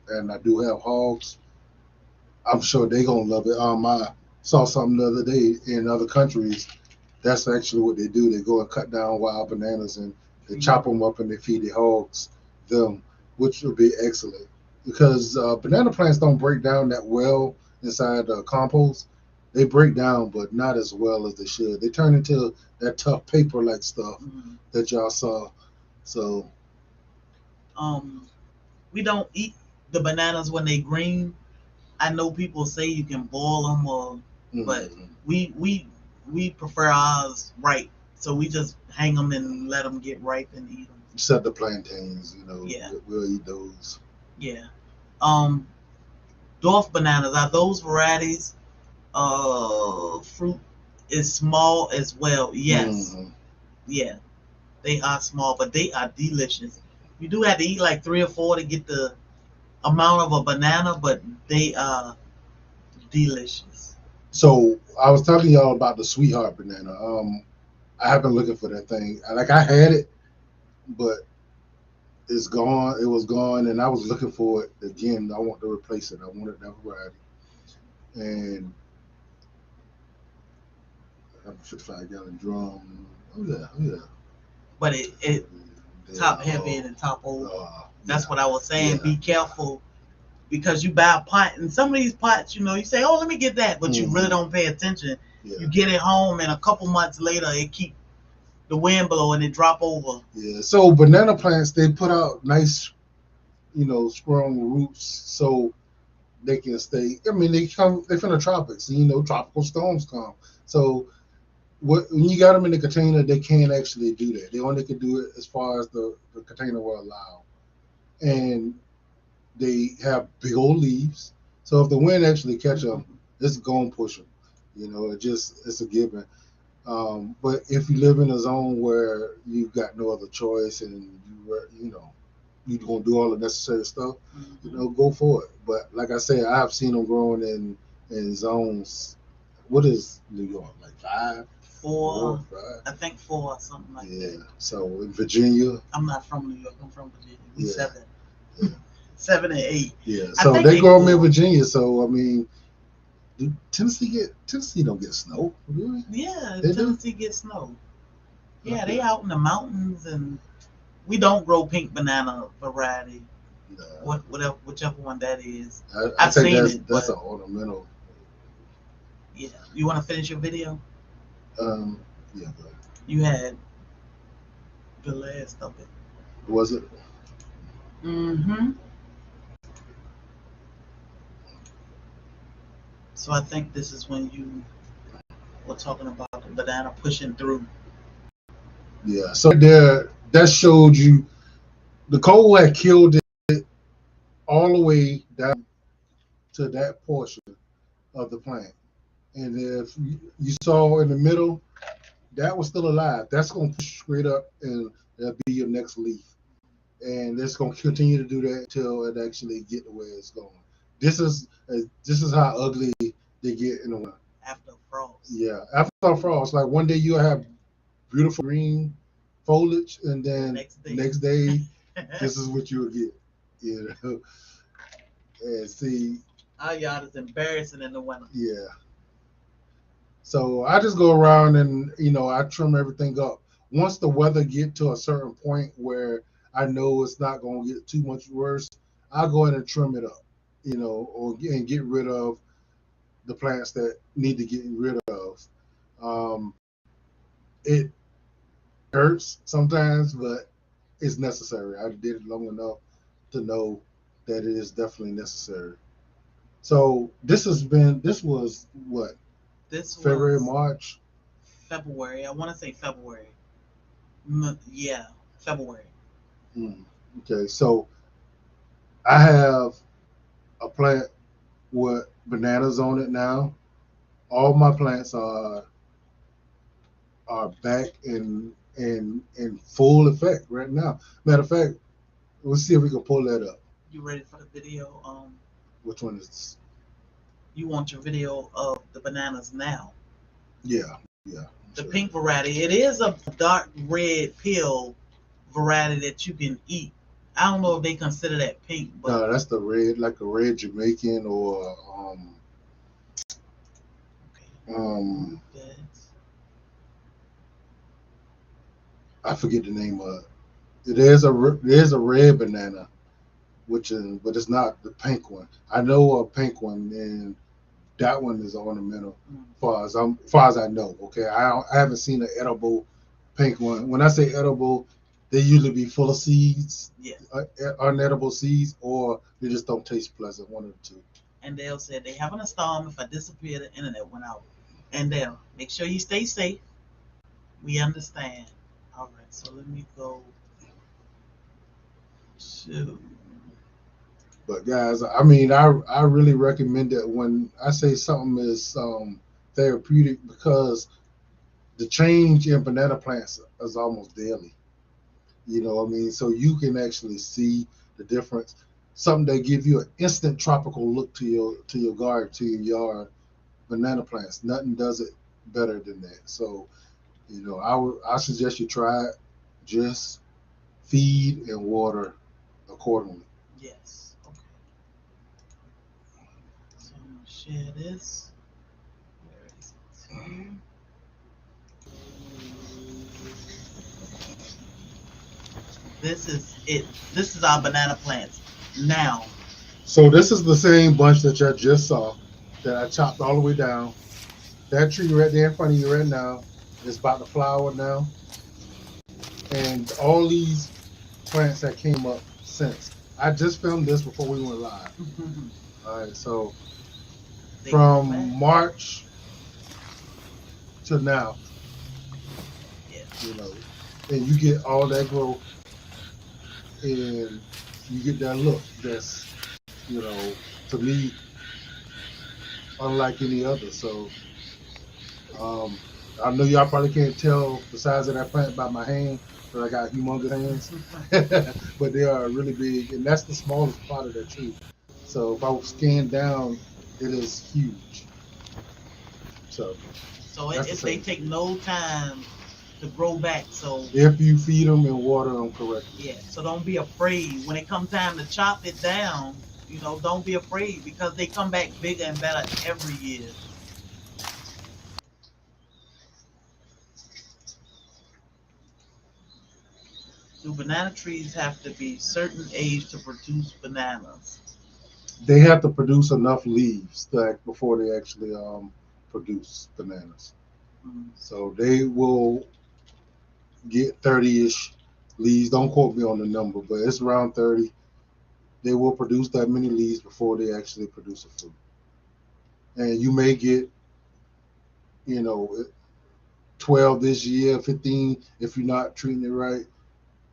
and I do have hogs, I'm sure they gonna love it. I saw something the other day in other countries. That's actually what they do. They go and cut down wild bananas and they chop them up and they feed the hogs them, which would be excellent because banana plants don't break down that well inside compost. They break down, but not as well as they should. They turn into that tough paper like stuff that y'all saw. So, we don't eat the bananas when they green. I know people say you can boil them, but we prefer ours ripe. So we just hang them and let them get ripe and eat them. Except the plantains, Yeah. we'll eat those. Yeah. Dwarf bananas, are those varieties? Fruit is small as well. Yes. Yeah. They are small, but they are delicious. You do have to eat like 3 or 4 to get the amount of a banana, but they are delicious. So I was telling y'all about the sweetheart banana. I have been looking for that thing. Like I had it, but it's gone. It was gone, and I was looking for it again. I want to replace it. I wanted that variety, and I have a 55-gallon drum. Oh yeah, oh yeah. But it top heavy and top old. That's what I was saying. Be careful, because you buy a pot, and some of these pots, you say, "Oh, let me get that," but you really don't pay attention. You get it home, and a couple months later, it keep the wind blow and it drop over. Yeah. So banana plants, they put out nice, strong roots, so they can stay. I mean, they're from the tropics. Tropical storms come. So when you got them in the container, they can't actually do that. They only can do it as far as the container will allow, and they have big old leaves. So if the wind actually catch them, it's gonna push them. It's a given. But if you live in a zone where you've got no other choice and you're gonna do all the necessary stuff, go for it. But like I said, I've seen them growing in zones. What is New York, like 5? 4, 5? I think 4, something like that. Yeah. So in Virginia, I'm not from New York. I'm from Virginia. We 7. Yeah. 7 and 8. Yeah. So they grow them in Virginia. So I mean, Tennessee don't get snow, really? Yeah, Tennessee gets snow. Yeah, they out in the mountains, and we don't grow pink banana variety. No. Whichever one that is. I think that's an ornamental. Yeah. You want to finish your video? Yeah, go ahead. You had the last of it. Was it? So I think this is when you were talking about the banana pushing through. Yeah. So there, that showed you the cold had killed it all the way down to that portion of the plant. And if you saw in the middle, that was still alive. That's going to push straight up, and that'll be your next leaf. And it's going to continue to do that until it actually get the way it's going. This is how ugly they get in the winter. After frost. Yeah, after frost. Like one day you'll have beautiful green foliage, and then next day this is what you'll get. And see, our yard is embarrassing in the winter. Yeah. So I just go around and I trim everything up. Once the weather get to a certain point where I know it's not going to get too much worse, I'll go in and trim it up, and get rid of the plants that need to get rid of. It hurts sometimes, but it's necessary. I did it long enough to know that it is definitely necessary. So this was what, This February, was March. February. I want to say February. Yeah, February. Mm, okay, so I have a plant with bananas on it now. All my plants are back in full effect right now. Matter of fact, we'll see if we can pull that up. You ready for the video? Which one is? You want your video of the bananas now? Yeah, yeah. The Sure. pink variety. It is a dark red peel variety that you can eat. I don't know if they consider that pink, but No, that's the red, like a red Jamaican or um that's, I forget the name of it. There's a red banana, which is but it's not the pink one. I know a pink one, and that one is ornamental. Far as I know. Okay, I haven't seen an edible pink one. When I say edible, they usually be full of seeds, yes. unedible seeds, or they just don't taste pleasant. One of the two. And they'll say they having a storm. If I disappear, the internet went out. And they'll make sure you stay safe. We understand. All right, so let me go to. But guys, I mean, I really recommend it when I say something is therapeutic, because the change in banana plants is almost daily. You know what I mean? So you can actually see the difference. Something that give you an instant tropical look to your garden, to your yard. Banana plants, nothing does it better than that. So I suggest you try it. Just feed and water accordingly. Yes. Okay. So I'm gonna share this. Where is it? Here. This is it. This is our banana plants now. So this is the same bunch that you just saw, that I chopped all the way down. That tree right there in front of you right now is about to flower now, and all these plants that came up since. I just filmed this before we went live. All right, so They grow from back. March to now, Yeah. and you get all that growth, and you get that look that's, to me, unlike any other. So um, I know y'all probably can't tell the size of that plant by my hand, because I got humongous hands, but they are really big, and that's the smallest part of that tree. So if I scan down, it is huge. So So that's the they same take tree. no time to grow back. So If you feed them and water them correctly. yeah. So don't be afraid when it comes time to chop it down. Don't be afraid because they come back bigger and better every year. Do banana trees have to be certain age to produce bananas? They have to produce enough leaves before they actually produce bananas. Mm. So they will get 30-ish leaves. Don't quote me on the number, but it's around 30. They will produce that many leaves before they actually produce a fruit. And you may get, you know, 12 this year, 15 if you're not treating it right,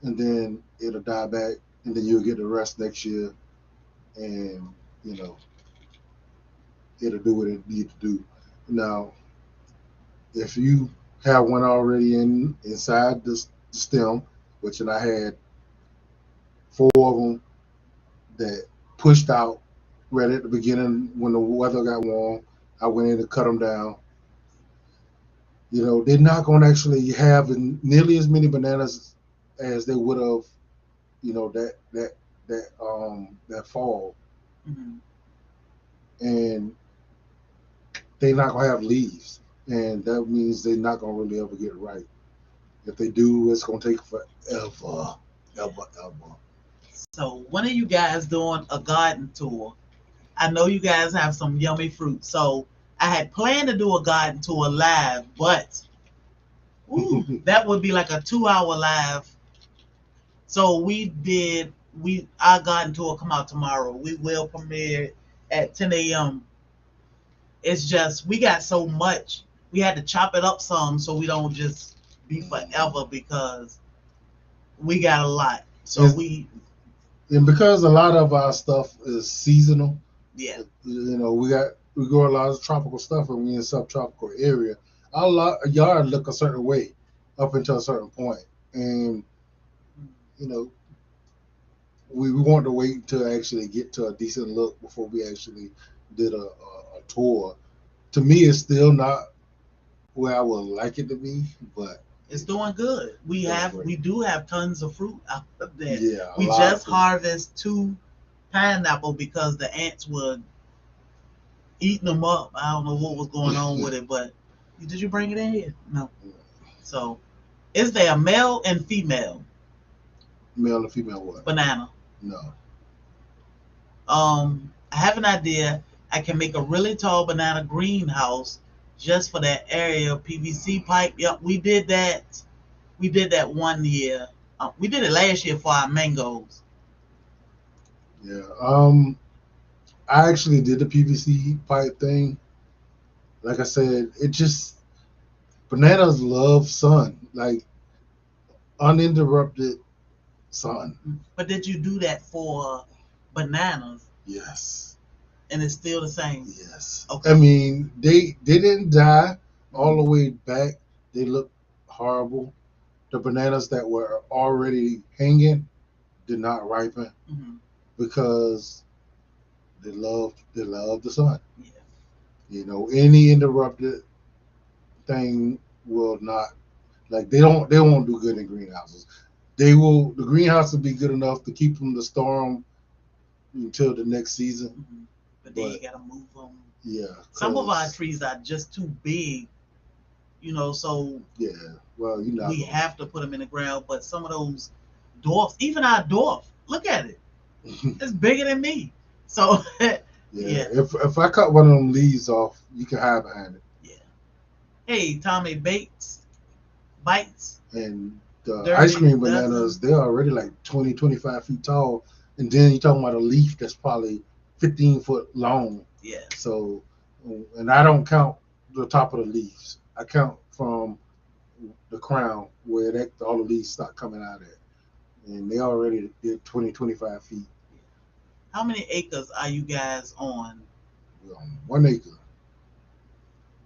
and then it'll die back, and then you'll get the rest next year, and you know it'll do what it need to do. Now, if you have one already inside the stem, which and I had four of them that pushed out right at the beginning when the weather got warm. I went in to cut them down. They're not going to actually have nearly as many bananas as they would have, that fall, Mm-hmm. and they're not going to have leaves, and that means they're not going to really ever get right. If they do, it's going to take forever, ever, ever. So when are you guys doing a garden tour? I know you guys have some yummy fruit. So I had planned to do a garden tour live, but ooh, that would be like a 2 hour live. So we did our garden tour come out tomorrow. We will premiere it at 10 a.m. It's just we got so much. We had to chop it up some so we don't just be forever because we got a lot. So It's, and because a lot of our stuff is seasonal, yeah, we grow a lot of tropical stuff, and we in subtropical area. Our yard look a certain way up until a certain point, and you know we want to wait to actually get to a decent look before we actually did a tour. To me, it's still not where I would like it to be, but it's doing good. We do have tons of fruit out there. Yeah, we just harvest 2 pineapple because the ants were eating them up. I don't know what was going on with it, but did you bring it in here? No. So, is there a male and female? Male and female what? Banana. No. I have an idea. I can make a really tall banana greenhouse just for that area. PVC pipe. Yep, we did that. We did that one year. We did it last year for our mangoes. Yeah. I actually did the PVC pipe thing. Like I said, it just bananas love sun, like uninterrupted sun. But did you do that for bananas? Yes. And it's still the same. Yes. Okay. I mean, they didn't die all the way back. They look horrible. The bananas that were already hanging did not ripen because they love the sun. Yeah. Any interrupted thing will not, like, they won't do good in greenhouses. The greenhouse will be good enough to keep them to storm until the next season. But then you gotta move them. Yeah. Some of our trees are just too big, so yeah. Well, we have to put them in the ground. But some of those dwarfs, even our dwarf, look at it. It's bigger than me. So yeah. If I cut one of them leaves off, you can hide behind it. Yeah. Hey, Tommy bites. And the ice cream bananas, they're already like 20, 25 feet tall. And then you're talking about a leaf that's probably 15 foot long. Yeah. So, and I don't count the top of the leaves. I count from the crown where all the leaves start coming out at. And they already did 20, 25 feet. How many acres are you guys on? We're on 1 acre.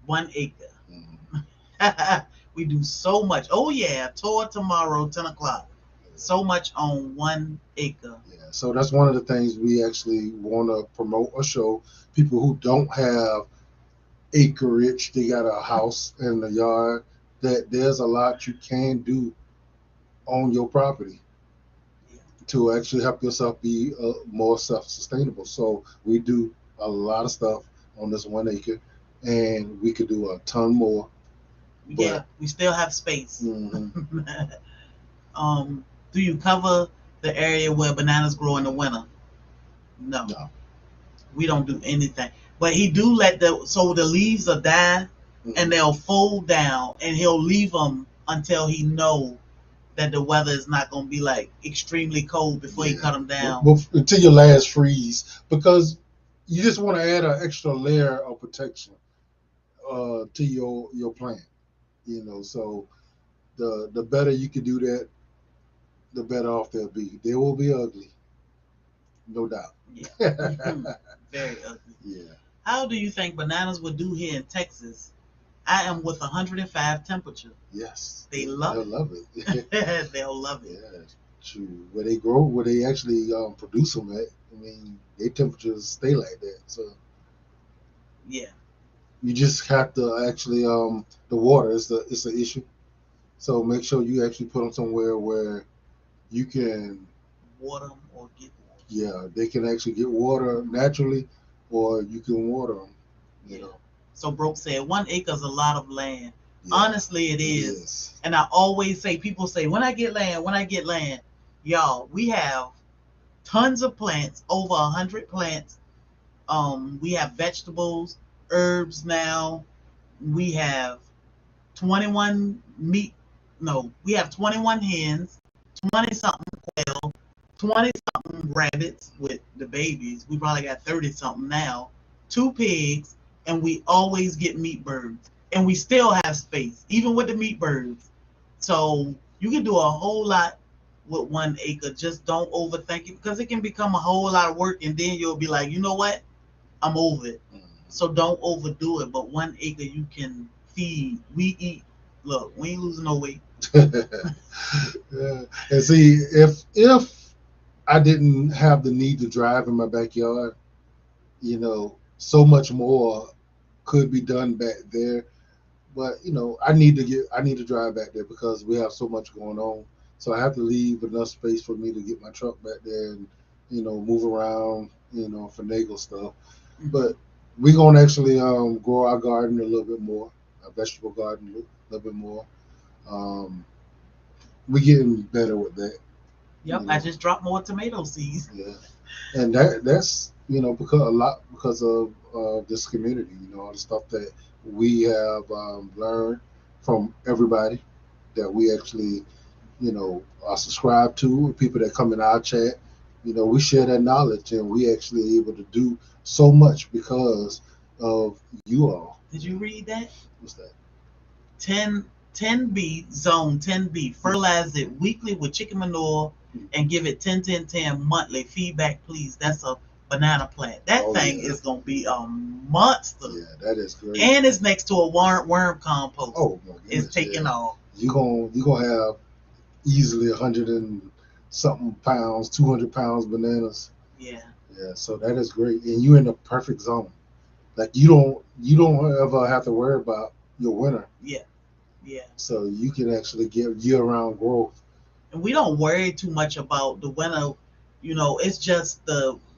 1 acre. Mm-hmm. We do so much. Oh yeah, tour tomorrow, 10 o'clock. So much on 1 acre. Yeah, so that's one of the things we actually want to promote or show people who don't have acreage. They got a house and a yard. That there's a lot you can do on your property to actually help yourself be more self-sustainable. So we do a lot of stuff on this 1 acre, and we could do a ton more. Yeah, we still have space. Mm-hmm. Do you cover the area where bananas grow in the winter? No. We don't do anything. But he do so the leaves are dying, and they'll fold down, and he'll leave them until he know that the weather is not going to be like extremely cold before he cut them down. Until your last freeze, because you just want to add an extra layer of protection to your plant. So the better you can do that, the better off they'll be. They will be ugly, no doubt. Yeah. Very ugly. Yeah. How do you think bananas would do here in Texas? I am with 105 temperature. Yes. They'll love it. They'll love it. Yeah, true. Where they grow, where they actually produce them at, I mean, their temperatures stay like that. So yeah. You just have to actually the water is an issue. So make sure you actually put them somewhere where you can water them or get water. Yeah, they can actually get water naturally, or you can water them. You know. So Broke said 1 acre is a lot of land. Yeah, honestly, it is. And I always say, people say, when I get land, y'all, we have tons of plants, over 100 plants. We have vegetables, herbs now. We have 21 we have 21 hens, 20 something quail, 20 something 10 rabbits with the babies. We probably got 30 something now. 2 pigs, and we always get meat birds. And we still have space, even with the meat birds. So you can do a whole lot with 1 acre. Just don't overthink it because it can become a whole lot of work, and then you'll be like, you know what? I'm over it. So don't overdo it. But 1 acre you can feed. We eat. Look, we ain't losing no weight. Yeah. And see, if I didn't have the need to drive in my backyard, so much more could be done back there. But I need to drive back there because we have so much going on. So I have to leave enough space for me to get my truck back there and move around, finagle stuff. But we're gonna actually grow our garden a little bit more, our vegetable garden a little bit more. Um, we're getting better with that. Yep, I just dropped more tomato seeds. Yeah, and that's because of this community. All the stuff that we have learned from everybody that we actually are subscribed to. People that come in our chat, we share that knowledge, and we actually able to do so much because of you all. Did you read that? What's that? 10B, zone 10B. Fertilize it weekly with chicken manure and give it 10-10-10 monthly. Feedback, please. That's a banana plant. That thing is going to be a monster. Yeah, that is great. And it's next to a worm compost. Oh, my goodness. It's taking off. You're gonna have easily 100 and something pounds, 200 pounds bananas. Yeah. Yeah, so that is great. And you're in the perfect zone. Like you don't ever have to worry about your winter. Yeah. Yeah. So you can actually get year-round growth. And we don't worry too much about the winter. It's just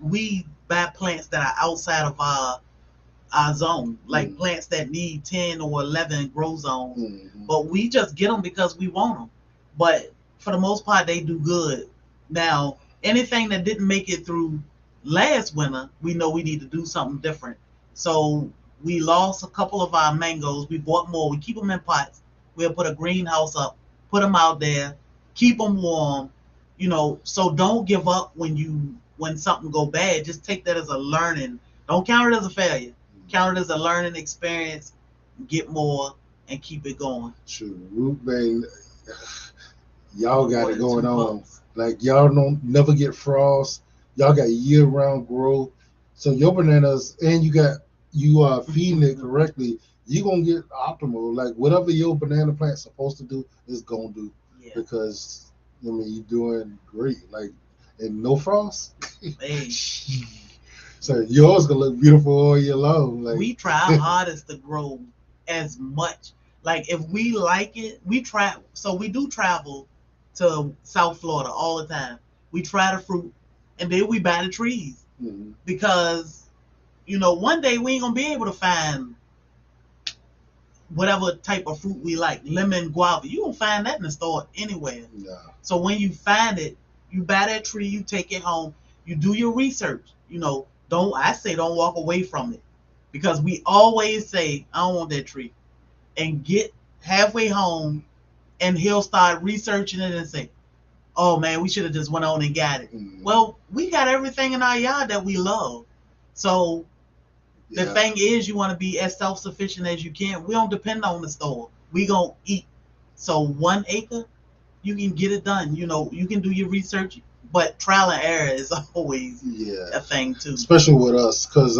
we buy plants that are outside of our zone, like plants that need 10 or 11 grow zones. Mm-hmm. But we just get them because we want them. But for the most part, they do good. Now, anything that didn't make it through last winter, we know we need to do something different. So we lost a couple of our mangoes. We bought more. We keep them in pots. We'll put a greenhouse up, put them out there, keep them warm. So don't give up when something go bad. Just take that as a learning. Don't count it as a failure. Count it as a learning experience. Get more and keep it going. True, root vein. Y'all got it going on. Like y'all don't never get frost. Y'all got year-round growth. So your bananas, and you are feeding it correctly. You're gonna get optimal. Like whatever your banana plant's supposed to do is gonna do. Yeah. Because you're doing great. Like and no frost. Hey. So yours gonna look beautiful all year long. Like we try our hardest to grow as much. Like if we like it, we try. So we do travel to South Florida all the time. We try the fruit, and then we buy the trees because one day we ain't gonna be able to find whatever type of fruit we like. Lemon, guava, you don't find that in the store anywhere. No. So when you find it, you buy that tree, you take it home, you do your research. Don't walk away from it, because we always say I don't want that tree, and get halfway home and he'll start researching it and say, oh man, we should have just went on and got it. Well, we got everything in our yard that we love. So the thing is, you want to be as self-sufficient as you can. We don't depend on the store. We gonna eat. So 1 acre, you can get it done. You can do your research, but trial and error is always a thing too. Especially with us, because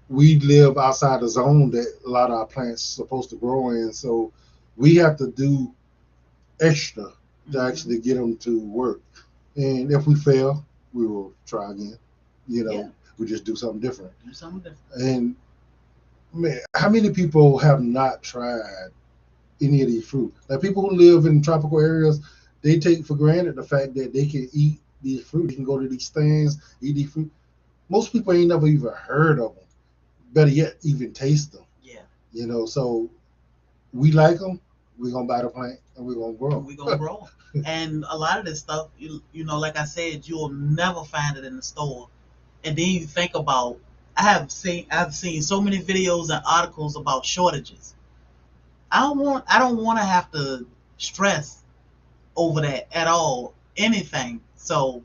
we live outside the zone that a lot of our plants are supposed to grow in. So we have to do extra to actually get them to work. And if we fail, we will try again. We just do something different. And man, how many people have not tried any of these fruit? Like people who live in tropical areas, they take for granted the fact that they can eat these fruit. They can go to these stands, eat these fruit. Most people ain't never even heard of them. Better yet, even taste them. Yeah. So we like them. We're gonna buy the plant and we're gonna grow them. We're gonna grow them. And a lot of this stuff, like I said, you'll never find it in the store. And then you think about, I've seen so many videos and articles about shortages. I don't want to have to stress over that at all. anything. So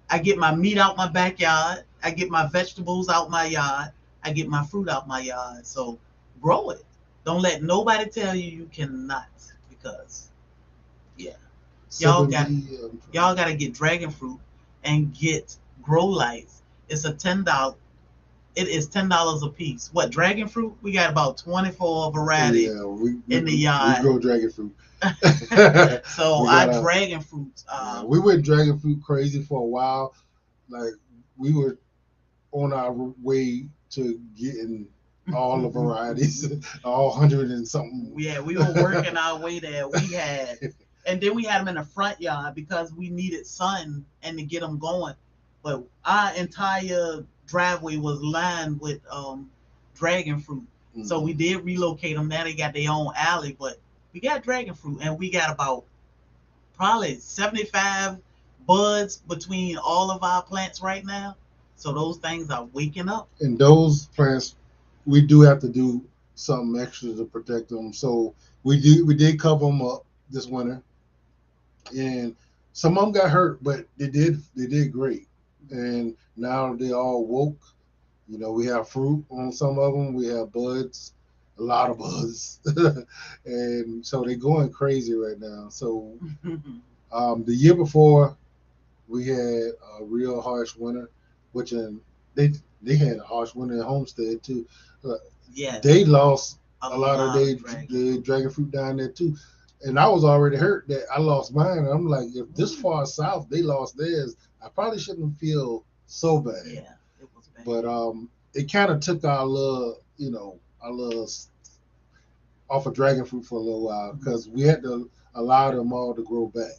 I get my meat out my backyard. I get my vegetables out my yard. I get my fruit out my yard. So grow it. Don't let nobody tell you you cannot, because yeah, y'all Seven got B. y'all got to get dragon fruit and get grow lights. It's a $10. It is $10 a piece. What dragon fruit? We got about 24 variety Yeah, in the we yard. grow dragon fruit. So We our got a dragon fruits. yeah, we went dragon fruit crazy for a while. Like we were on our way to getting all the varieties, all 100 and something. Yeah, we were working our way there. And then we had them in the front yard because we needed sun and to get them going. But our entire driveway was lined with dragon fruit. Mm-hmm. So we did relocate them. Now they got their own alley, but we got dragon fruit, and we got about probably 75 buds between all of our plants right now. So those things are waking up. And those plants, we do have to do something extra to protect them. So we did cover them up this winter, and some of them got hurt, but they did great. And now they all woke. You know, we have fruit on some of them. We have buds, a lot of buds, and so they're going crazy right now. So the year before, we had a real harsh winter, which they they had a harsh winter in Homestead too. Uh, yes, they lost a lot of their dragon. dragon fruit down there too. And I was already hurt that I lost mine. And I'm like, if this far south they lost theirs, I probably shouldn't feel so bad. Yeah, it was bad. But it kind of took our little, our little off of dragon fruit for a little while because we had to allow them all to grow back.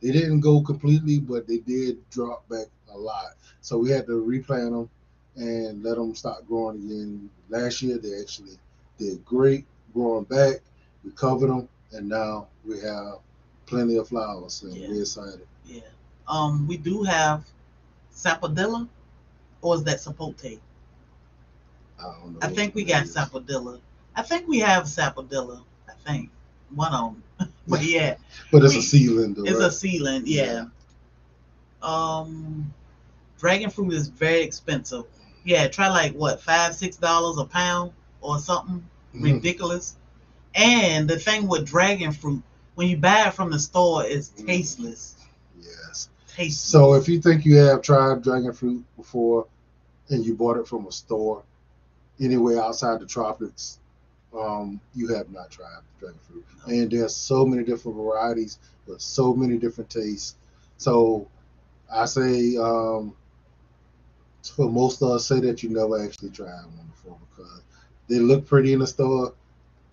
They didn't go completely, but they did drop back a lot. So we had to replant them and let them start growing again. Last year they actually did great growing back. We covered them, and now we have plenty of flowers, and we're excited. Yeah. We do have sapodilla, or is that sapote? I don't know. I think we got sapodilla. I think we have sapodilla. I think one of them. But yeah. But it's a seedling, though. It's right? a seedling, yeah. Dragon fruit is very expensive. Yeah, try like what, $5-6 a pound or something ridiculous. And the thing with dragon fruit, when you buy it from the store, it's tasteless. Yes. Tasteless. So if you think you have tried dragon fruit before and you bought it from a store anywhere outside the tropics, you have not tried dragon fruit. No. And there's so many different varieties with so many different tastes. So I say, for most of us, say that you never actually tried one before because they look pretty in the store.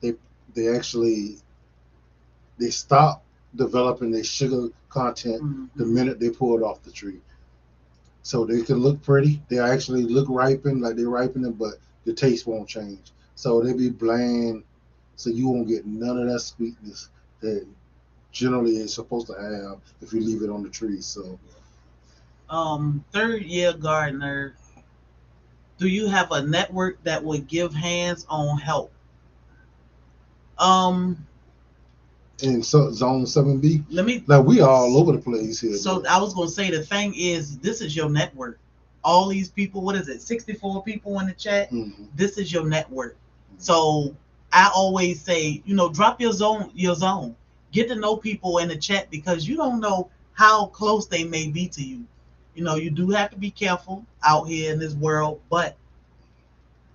They actually stop developing their sugar content the minute they pull it off the tree. So they can look pretty. They actually look ripened, like they're ripening, but the taste won't change. So they be bland, so you won't get none of that sweetness that generally it's supposed to have if you leave it on the tree. So, third year gardener, do you have a network that would give hands-on help? In zone 7B, like we all over the place here. So bro. I was gonna say the thing is, this is your network. All these people, what is it, 64 people in the chat? This is your network. So I always say, drop your zone. Get to know people in the chat because you don't know how close they may be to you. You do have to be careful out here in this world, but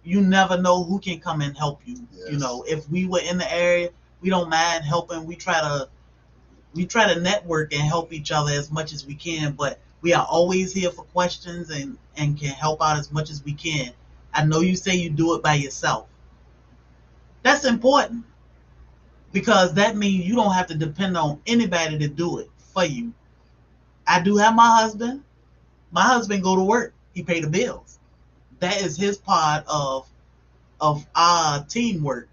you never know who can come and help you. Yes. If we were in the area, we don't mind helping. We try to network and help each other as much as we can, but we are always here for questions and can help out as much as we can. I know you say you do it by yourself. That's important because that means you don't have to depend on anybody to do it for you. I do have my husband. My husband go to work. He pay the bills. That is his part of our teamwork.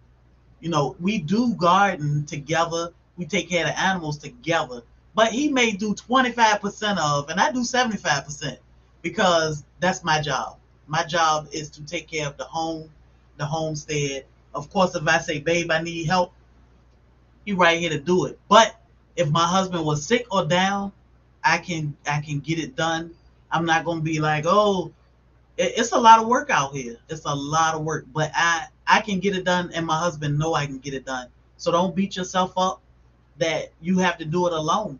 We do garden together. We take care of the animals together. But he may do 25% of, and I do 75% because that's my job. My job is to take care of the home, the homestead. Of course, if I say, babe, I need help, he right here to do it. But if my husband was sick or down, I can get it done. I'm not gonna be like, oh, it's a lot of work out here. It's a lot of work, but I can get it done, and my husband know I can get it done. So don't beat yourself up that you have to do it alone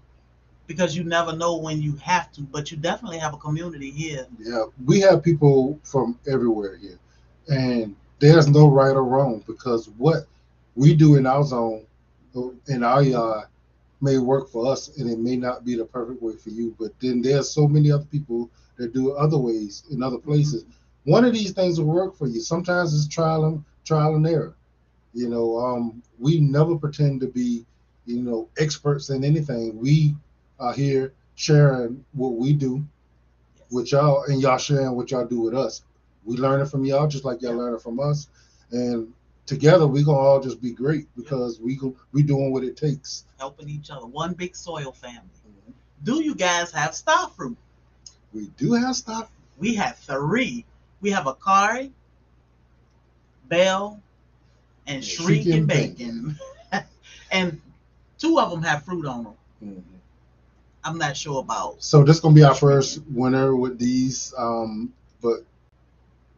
because you never know when you have to. But you definitely have a community here. Yeah, we have people from everywhere here, and there's no right or wrong because what we do in our zone, in our yard, may work for us, and it may not be the perfect way for you. But then there's so many other people that do it other ways in other Mm-hmm. places. One of these things will work for you. Sometimes it's trial and error. We never pretend to be, experts in anything. We are here sharing what we do Yes. with y'all, and y'all sharing what y'all do with us. We learning from y'all just like y'all Yep. learning from us, and together we gonna all just be great Yep. because we doing what it takes. Helping each other. One big soil family. Mhm. Do you guys have star fruit? We do have stuff. We have three. We have Akari, Bell, and Yeah, Shrieking shrieking bacon. Bacon. And two of them have fruit on them. Mhm. I'm not sure about So this gonna be our first Shrieking. winter with these, but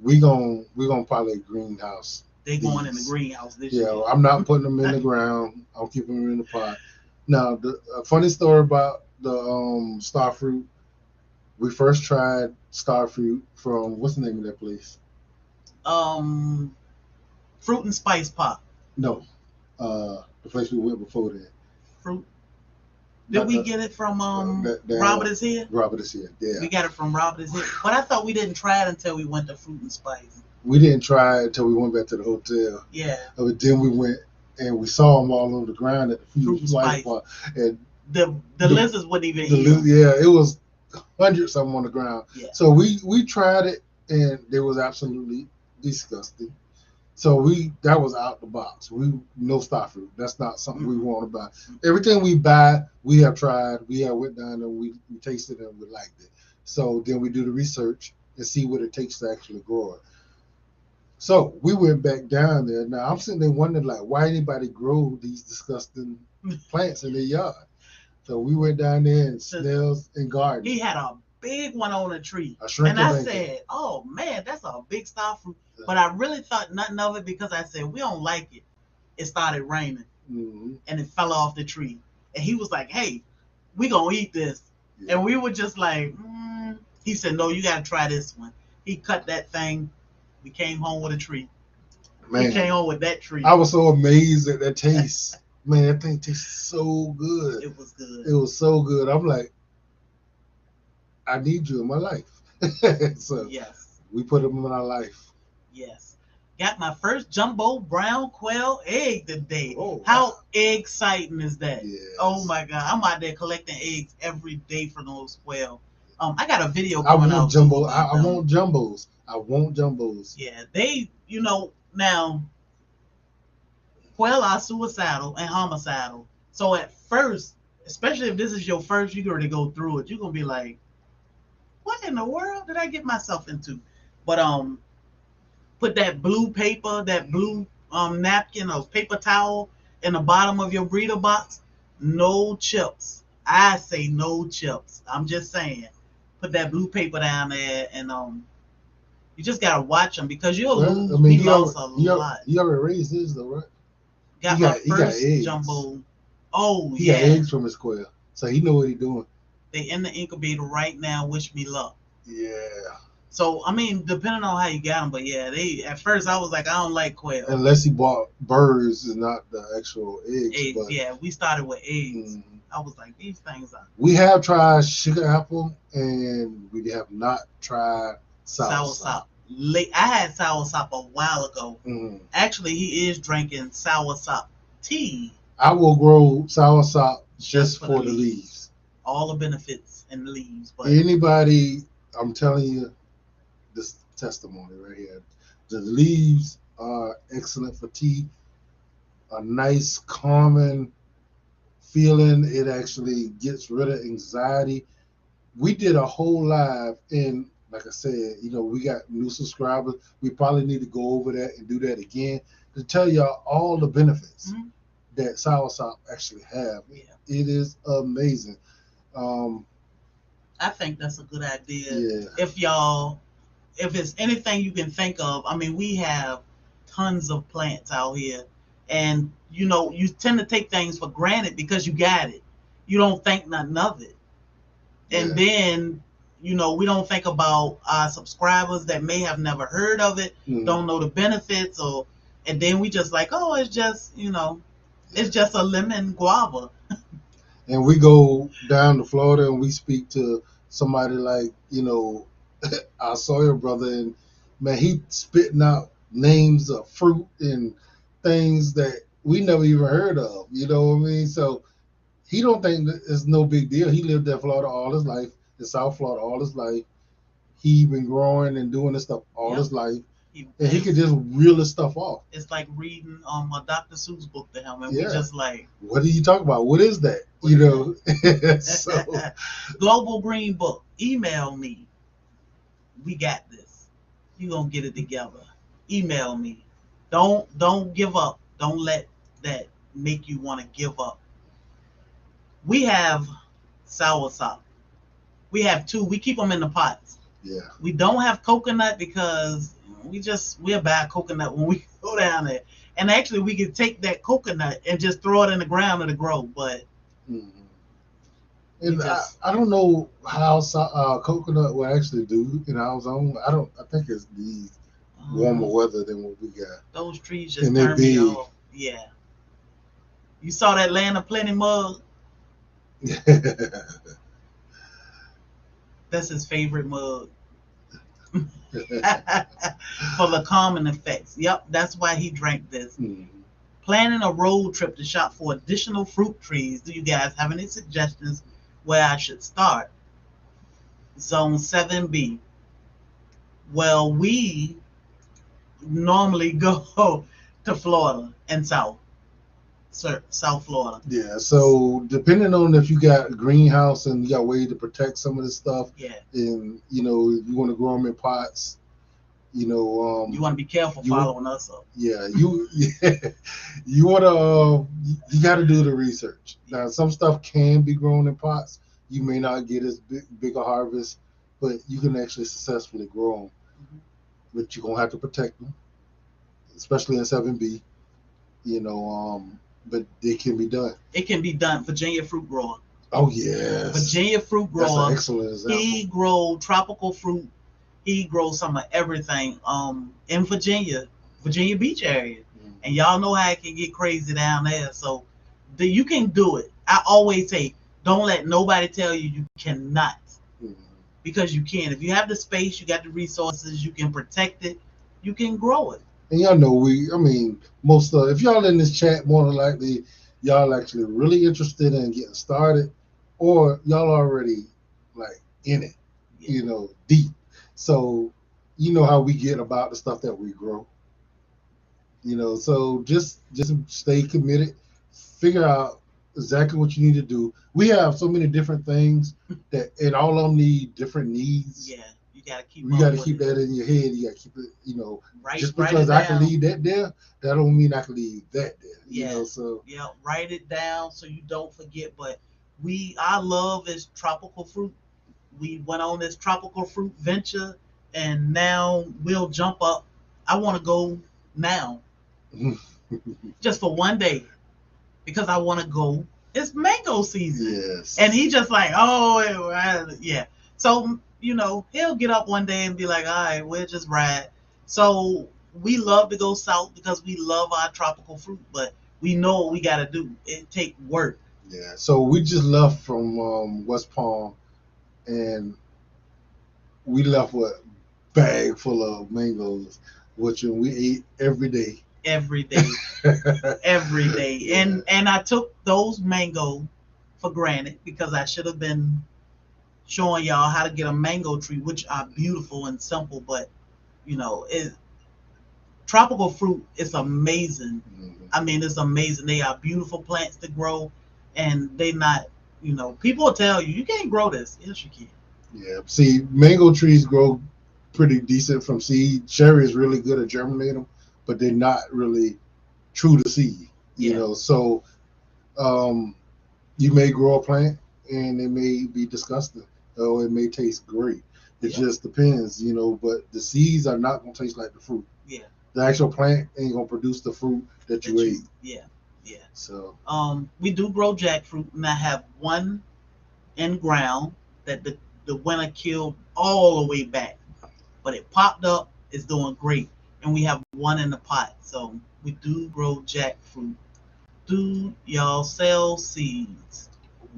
we gonna probably greenhouse They going in the these. greenhouse this Yeah, year. I'm not putting them in the ground. I'm keeping them in the pot. Now, a funny story about the star fruit. We first tried star fruit from what's the name of that place? um, Fruit and Spice Pop. No, the place we went before that. Fruit. Did Not we the get it from that Robert down. is here? Robert is here. Yeah, We got it from Robert is here. But I thought we didn't try it until we went to Fruit and Spice. we didn't try it until we went back to the hotel. Yeah, But then we went and we saw them all over the ground at the Fruit food and spice Spice. part, and The the lizards wouldn't even the eat them. yeah, it was hundreds of them on the ground. Yeah. So we tried it, and it was absolutely disgusting. So we that was out the box. We no star fruit. That's not something we Mm-mm. want to buy. Everything we buy, we have tried. We have went down and we tasted it and we liked it. So then we do the research and see what it takes to actually grow it. So we went back down there. Now I'm sitting there wondering like why anybody grow these disgusting plants in their yard. So we went down there and So snails and he garden, had a big one on a tree. a And shrinking I bacon. said, oh man, that's a big star fruit. But I really thought nothing of it because I said, we don't like it. It started raining Mm-hmm. and it fell off the tree. And he was like, hey, we going to eat this. Yeah. And we were just like, He said, no, you got to try this one. He cut that thing. We came home with a tree. We came Man, home with that tree. I was so amazed at that taste. Man, that thing tastes so good. It was good. It was so good. I'm like, I need you in my life. So Yes. we put them in our life. Yes. Got my first jumbo brown quail egg today. Oh, How wow. exciting is that? Yes. Oh my God. I'm out there collecting eggs every day for those quail. I got a video I coming want out jumbo. soon I, about I them. want jumbos. I want jumbos. Yeah, they, now quail are suicidal and homicidal. So at first, especially if this is your first, you're going to go through it. You're going to be like, what in the world did I get myself into? But put that blue paper, that blue napkin or paper towel in the bottom of your breeder box. No chips. I say no chips. I'm just saying. Put that blue paper down there, and you just gotta watch them because you'll Well, I lose. mean, We lost a lot. he already raised his though, right? Got my He got first eggs. jumbo. Oh He got yeah, eggs from his quail, so he know what he's doing. they in the incubator right now. Wish me luck. Yeah. So I mean, depending on how you got them, but yeah, they at first I was like, I don't like quail. Unless he bought birds and not the actual eggs, Eggs, but yeah, we started with eggs. mm, I was like, these things are we have tried sugar apple and we have not tried sour soursop. sop. Late, I had sour sop a while ago. Mm. Actually, he is drinking sour sop tea I will grow soursop just just for the for the leaves. leaves. All the benefits in the leaves, but Anybody, I'm telling you this testimony right here. The leaves are excellent for tea. A nice, calming feeling. It actually gets rid of anxiety. We did a whole live, and like I said, we got new subscribers. We probably need to go over that and do that again to tell y'all all the benefits Mhm. that soursop actually have. Yeah. It is amazing. Um, I think that's a good idea. Yeah, If y'all, if it's anything you can think of, I mean, we have tons of plants out here, and you tend to take things for granted because you got it. You don't think nothing of it, and yeah. then we don't think about our subscribers that may have never heard of it, Mm, don't know the benefits, and then we just like, oh, it's just it's just a lemon guava. and we go down to Florida and we speak to somebody like our Sawyer brother, and man, he spitting out names of fruit and things that we never even heard of. You know what I mean? So he don't think that it's no big deal. He lived in Florida all his life, in South Florida all his life. He been growing and doing this stuff all Yep. his life, and he could It's just reel this stuff off. it's like reading a Dr. Seuss book to him, and we Yeah. just like, What are you talking about? What is that? what is So that? Global Green Book. Email me. We got this. You gonna get it together. Email me. Don't give up. Don't let that make you want to give up. We have soursop. We have two. We keep them in the pots. yeah. We don't have coconut because we'll buy coconut when we go down there. And actually, we could take that coconut and just throw it in the ground and it grow. But Mhm. we And just I don't know how coconut will actually do in our zone. I don't. I think it's the warmer um, weather than what we got, those trees just and they turn me big. off. Yeah, you saw that Land of Plenty mug. That's his favorite mug for the calming effects. Yep, that's why he drank this. Mhm. Planning a road trip to shop for additional fruit trees. Do you guys have any suggestions where I should start? Zone 7B. Well, we normally go to Florida and South Florida. Yeah. So depending on if you got a greenhouse and you got a way to protect some of this stuff, Yeah, and you want to grow them in pots, you know, you want to be careful you following us up. yeah you you want to you got to do the research. Now some stuff can be grown in pots. You may not get as big a harvest, but you can actually successfully grow them. Mhm. But you're gonna have to protect them, especially in 7B. But they can be done. It can be done. Virginia fruit grower. Oh yes, Virginia fruit that's an grower. excellent example. He grow tropical fruit. He grows some of everything. In Virginia Beach area, and Mhm. y'all know how it can get crazy down there. So, you can do it. I always say, don't let nobody tell you you cannot, Mhm. because you can. If you have the space, you got the resources, you can protect it, you can grow it. And y'all know I mean, most if y'all in this chat, more than likely, y'all actually really interested in getting started, or y'all already like in it, Yeah. deep. So you know how we get about the stuff that we grow. So just stay committed, figure out exactly what you need to do. We have so many different things that, and all of them need different needs. Yeah, you got to keep You got up to with keep it. that in your head. You got to keep it, Write just write because it I can down. leave that there, that don't mean I can leave that there. Yeah, So yeah. Write it down so you don't forget. But our love is tropical fruit. We went on this tropical fruit venture, and now we'll jump up. I want to go now, just for one day, because I want to go. It's mango season, and yes. he just like, oh, yeah. So he'll get up one day and be like, all right, we'll just ride. So we love to go south because we love our tropical fruit, but we know what we got to do. It take work. Yeah. So we just left from West Palm, and we left with a bag full of mangoes, which we ate every day. Every day, every day. Yeah. And I took those mango for granted because I should have been showing y'all how to get a mango tree, which are beautiful and simple, but it tropical fruit is amazing. Mhm. I mean, it's amazing. They are beautiful plants to grow, and they not, people will tell you can't grow this. Yes, you can. Yeah. See, mango trees grow pretty decent from seed. Cherry is really good at germinating them, but they're not really true to seed. Yeah. So um, you may grow a plant and it may be disgusting, or it may taste great. It Yeah. just depends, you know. But the seeds are not gonna taste like the fruit. Yeah. The actual plant ain't gonna produce the fruit that you ate. Yeah. Yeah. So We do grow jackfruit, and I have one in ground that the winter killed all the way back, but it popped up. It's doing great, and we have one in the pot. So we do grow jackfruit. Do y'all sell seeds?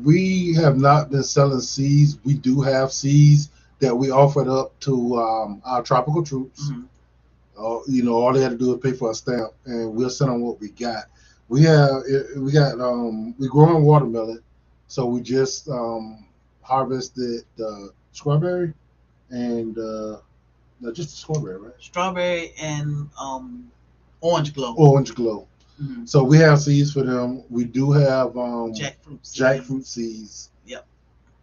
we have not been selling seeds. We do have seeds that we offered up to our tropical troops. Mm-hmm. You know, all they had to do is pay for a stamp, and we'll send them what we got. We growing watermelon, so we just harvested the strawberry and no, just the strawberry, right? Strawberry and orange glow. Orange glow. Mm-hmm. So we have seeds for them. We do have Jackfruit seeds. Yep.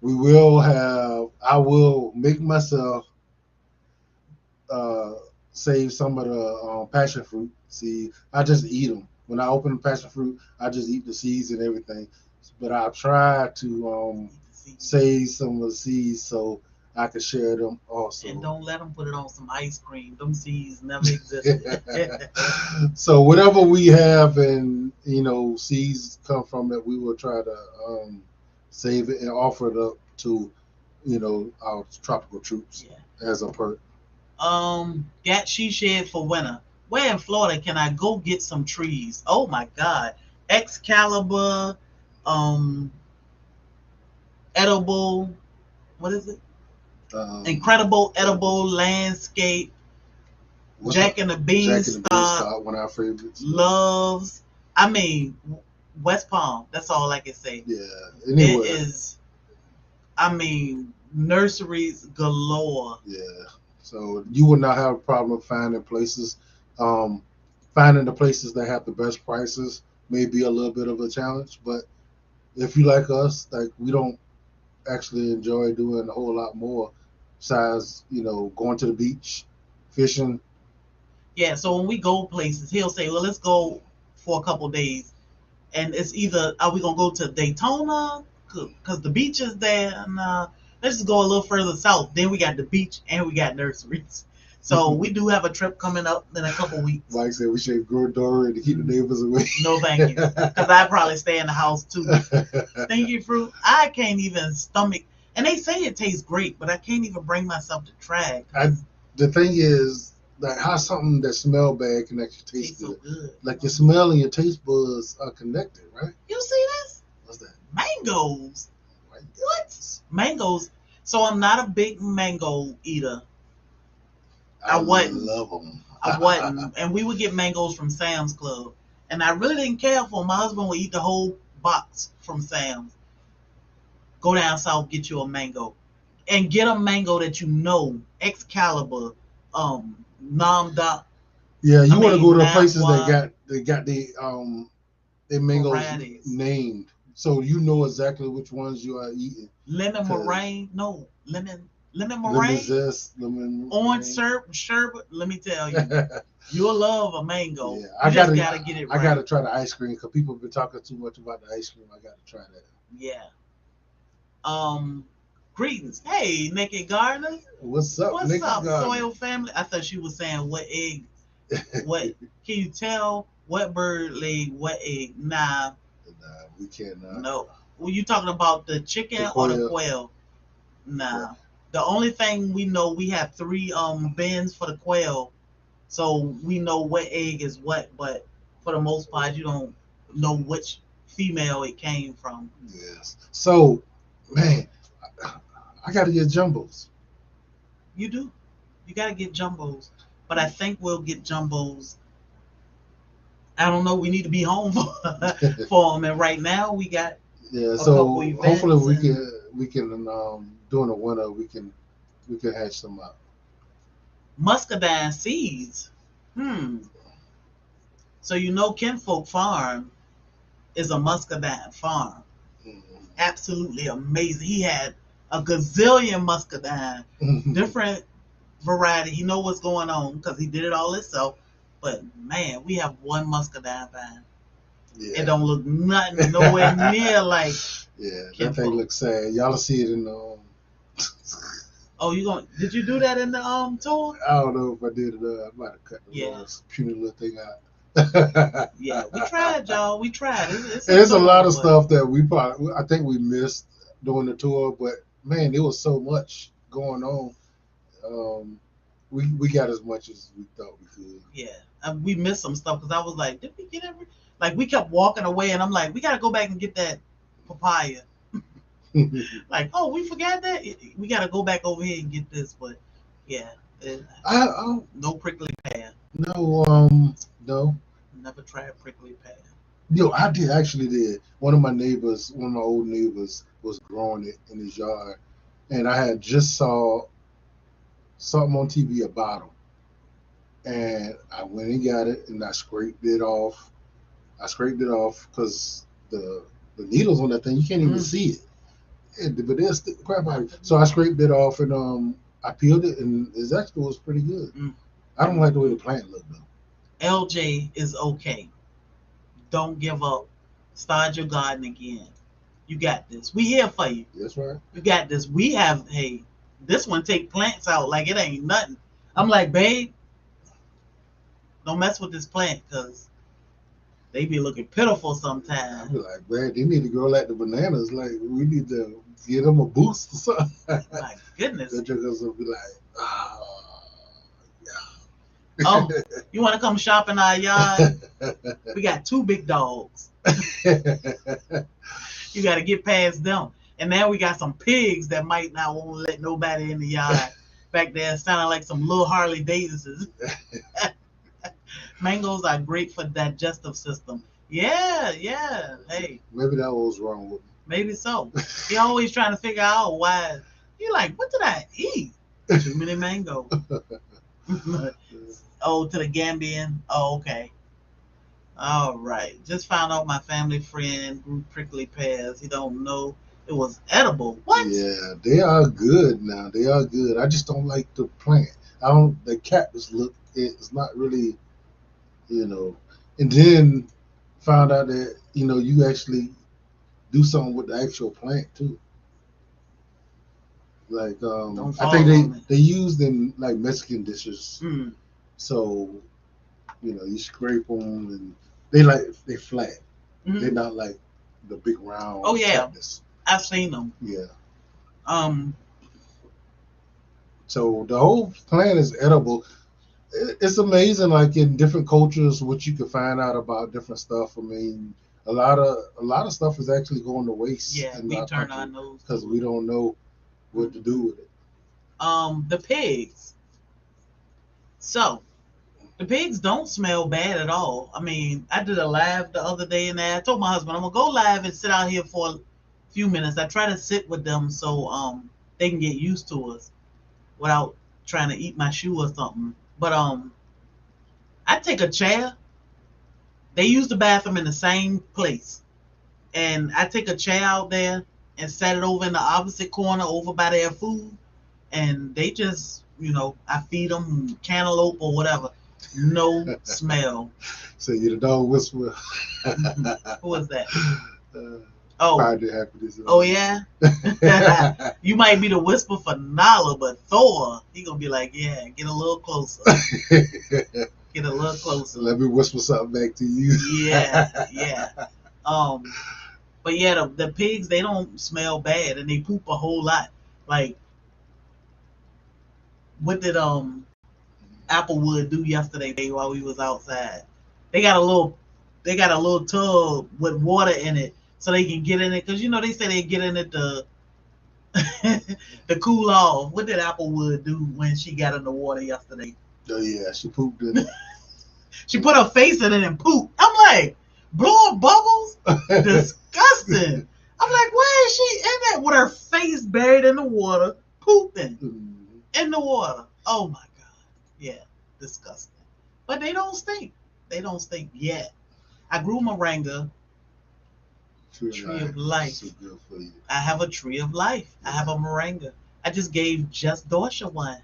We will have. I will make myself uh, save some of the passion fruit seed. I just eat them. When I open the passion fruit, I just eat the seeds and everything. But I try to save some of the seeds so I can share them also. And don't let them put it on some ice cream. Them seeds never existed. So whatever we have and seeds come from it, we will try to save it and offer it up to our tropical troops as a perk. Got she shed for winter. Where in Florida can I go get some trees? Oh my God. Excalibur, um, edible, what is it? Incredible edible landscape. Jack and the Beanstalk. One of our favorites. Loves. I mean, West Palm. That's all I can say. Yeah. Anyway. It is. I mean, nurseries galore. Yeah. So you would not have a problem finding places. Finding the places that have the best prices may be a little bit of a challenge, but if you like us, like we don't actually enjoy doing a whole lot more besides, going to the beach, fishing. Yeah, so when we go places, he'll say, well, let's go for a couple days. And it's either, are we going to go to Daytona? Because the beach is there. And let's just go a little further south. Then we got the beach and we got nurseries. So we do have a trip coming up in a couple weeks. Like I said, we should grow door to keep the neighbors away. No, thank you. Because I'd probably stay in the house too. Stinky fruit, I can't even stomach. And they say it tastes great, but I can't even bring myself to try it. The thing is, like how something that smells bad can actually taste good. So good. Like your smell and your taste buds are connected, right? You see this? What's that? Mangoes. What? Mangoes. So I'm not a big mango eater. I love them. I wasn't. And we would get mangoes from Sam's Club. And I really didn't care for them. My husband would eat the whole box from Sam's. Go down south, get you a mango. And get a mango that Excalibur, Nam Dot. Yeah, you want to go to the places that got the mangoes varieties named, so you know exactly which ones you are eating. Lemon meringue, lemon meringue, lemon zest, lemon orange sherbet. Let me tell you, you'll love a mango. Yeah, I just gotta get it right. I gotta try the ice cream because people have been talking too much about the ice cream. I gotta try that. Yeah. Greetings. Hey, Naked Gardener. What's up, Soil Family? I thought she was saying what egg. What can you tell what bird laid what egg? Nah, we cannot. No. Were you talking about the chicken or the quail? Nah. Yeah. The only thing we know, we have 3 bins for the quail, so we know what egg is what. But for the most part, you don't know which female it came from. Yes. So, man, I got to get jumbos. You do. You got to get jumbos. But I think we'll get jumbos. I don't know. We need to be home for them. And right now we got so hopefully we can during the winter we can hatch some up. Muscadine seeds. So Kinfolk Farm is a muscadine farm. Absolutely amazing. He had a gazillion muscadine, different variety. He know what's going on because he did it all himself. But man, we have one muscadine vine. Yeah. It don't look nothing nowhere near like. Yeah, that thing looks sad. Y'all see it in Oh, did you do that in the tour? I don't know if I did it. I might have cut the little puny little thing out. Yeah, we tried, y'all. We tried. It's There's a tour, lot of but stuff that I think we missed during the tour, but man, there was so much going on. Um, we got as much as we thought we could. yeah, we missed some stuff because I was like, did we get every? Like we kept walking away, and I'm like, we gotta go back and get that papaya. Like, oh, we forgot that. We gotta go back over here and get this, but yeah, no prickly pear. No. Never tried prickly pear. Yo, I actually did. One of my old neighbors was growing it in his yard, and I had just saw something on TV about him, and I went and got it, and I scraped it off. I scraped it off because the needles on that thing, you can't even see it. But they'll stick the crap out of it. So I scraped it off, and I peeled it, and it actually was pretty good. I don't like the way the plant looked though. LJ is okay. Don't give up. Start your garden again. You got this. We here for you. That's right. You got this. We have, hey, this one take plants out like it ain't nothing. I'm like, babe, don't mess with this plant because they be looking pitiful sometimes. I be like, man, they need to grow like the bananas. Like, we need to give them a boost or something. My goodness. The jokers will be like, oh, yeah. Oh, you want to come shop in our yard? We got 2 big dogs. You got to get past them. And now we got some pigs that might not want to let nobody in the yard. Back there, sounding like some little Harley Davises. Mangoes are great for digestive system. Yeah. Hey. Maybe that was wrong with me. Maybe so. He always trying to figure out why. He like, what did I eat? Too many mango. Oh, to the Gambian. Oh, okay. All right. Just found out my family friend grew prickly pears. He don't know it was edible. What? Yeah, they are good now. They are good. I just don't like the plant. The cactus look. It's not really, And then found out that you actually do something with the actual plant too. Like I think they used in like Mexican dishes. So you scrape them and they flat. They're not like the big round. Oh yeah, cactus. I've seen them. Yeah. So the whole plant is edible. It's amazing, like in different cultures, what you can find out about different stuff. I mean, a lot of stuff is actually going to waste. Yeah, we turn our nose because we don't know what to do with it. The pigs. So, the pigs don't smell bad at all. I mean, I did a live the other day, and I told my husband I'm gonna go live and sit out here for a few minutes. I try to sit with them so they can get used to us without trying to eat my shoe or something. But I take a chair. They use the bathroom in the same place, and I take a chair out there and set it over in the opposite corner over by their food, and they just, I feed them cantaloupe or whatever. No smell. So you're the dog whisperer. Who is that? Oh yeah. You might be the whisper for Nala, but Thor, he gonna be like, yeah, get a little closer. Get a little closer. Let me whisper something back to you. Yeah. But yeah, the pigs, they don't smell bad, and they poop a whole lot. Like, what did Applewood do yesterday while we was outside? They got a little tub with water in it so they can get in it, because they say they get in it to cool off. What did Applewood do when she got in the water yesterday? Oh yeah, she pooped in it. She put her face in it and pooped. I'm like, blowing bubbles? Disgusting. I'm like, why is she in that with her face buried in the water, pooping in the water? Oh my God. Yeah, disgusting. But they don't stink. They don't stink yet. I grew moringa. Tree of life. So good for you. I have a tree of life. I have a moringa. I just gave Just Dorsha one.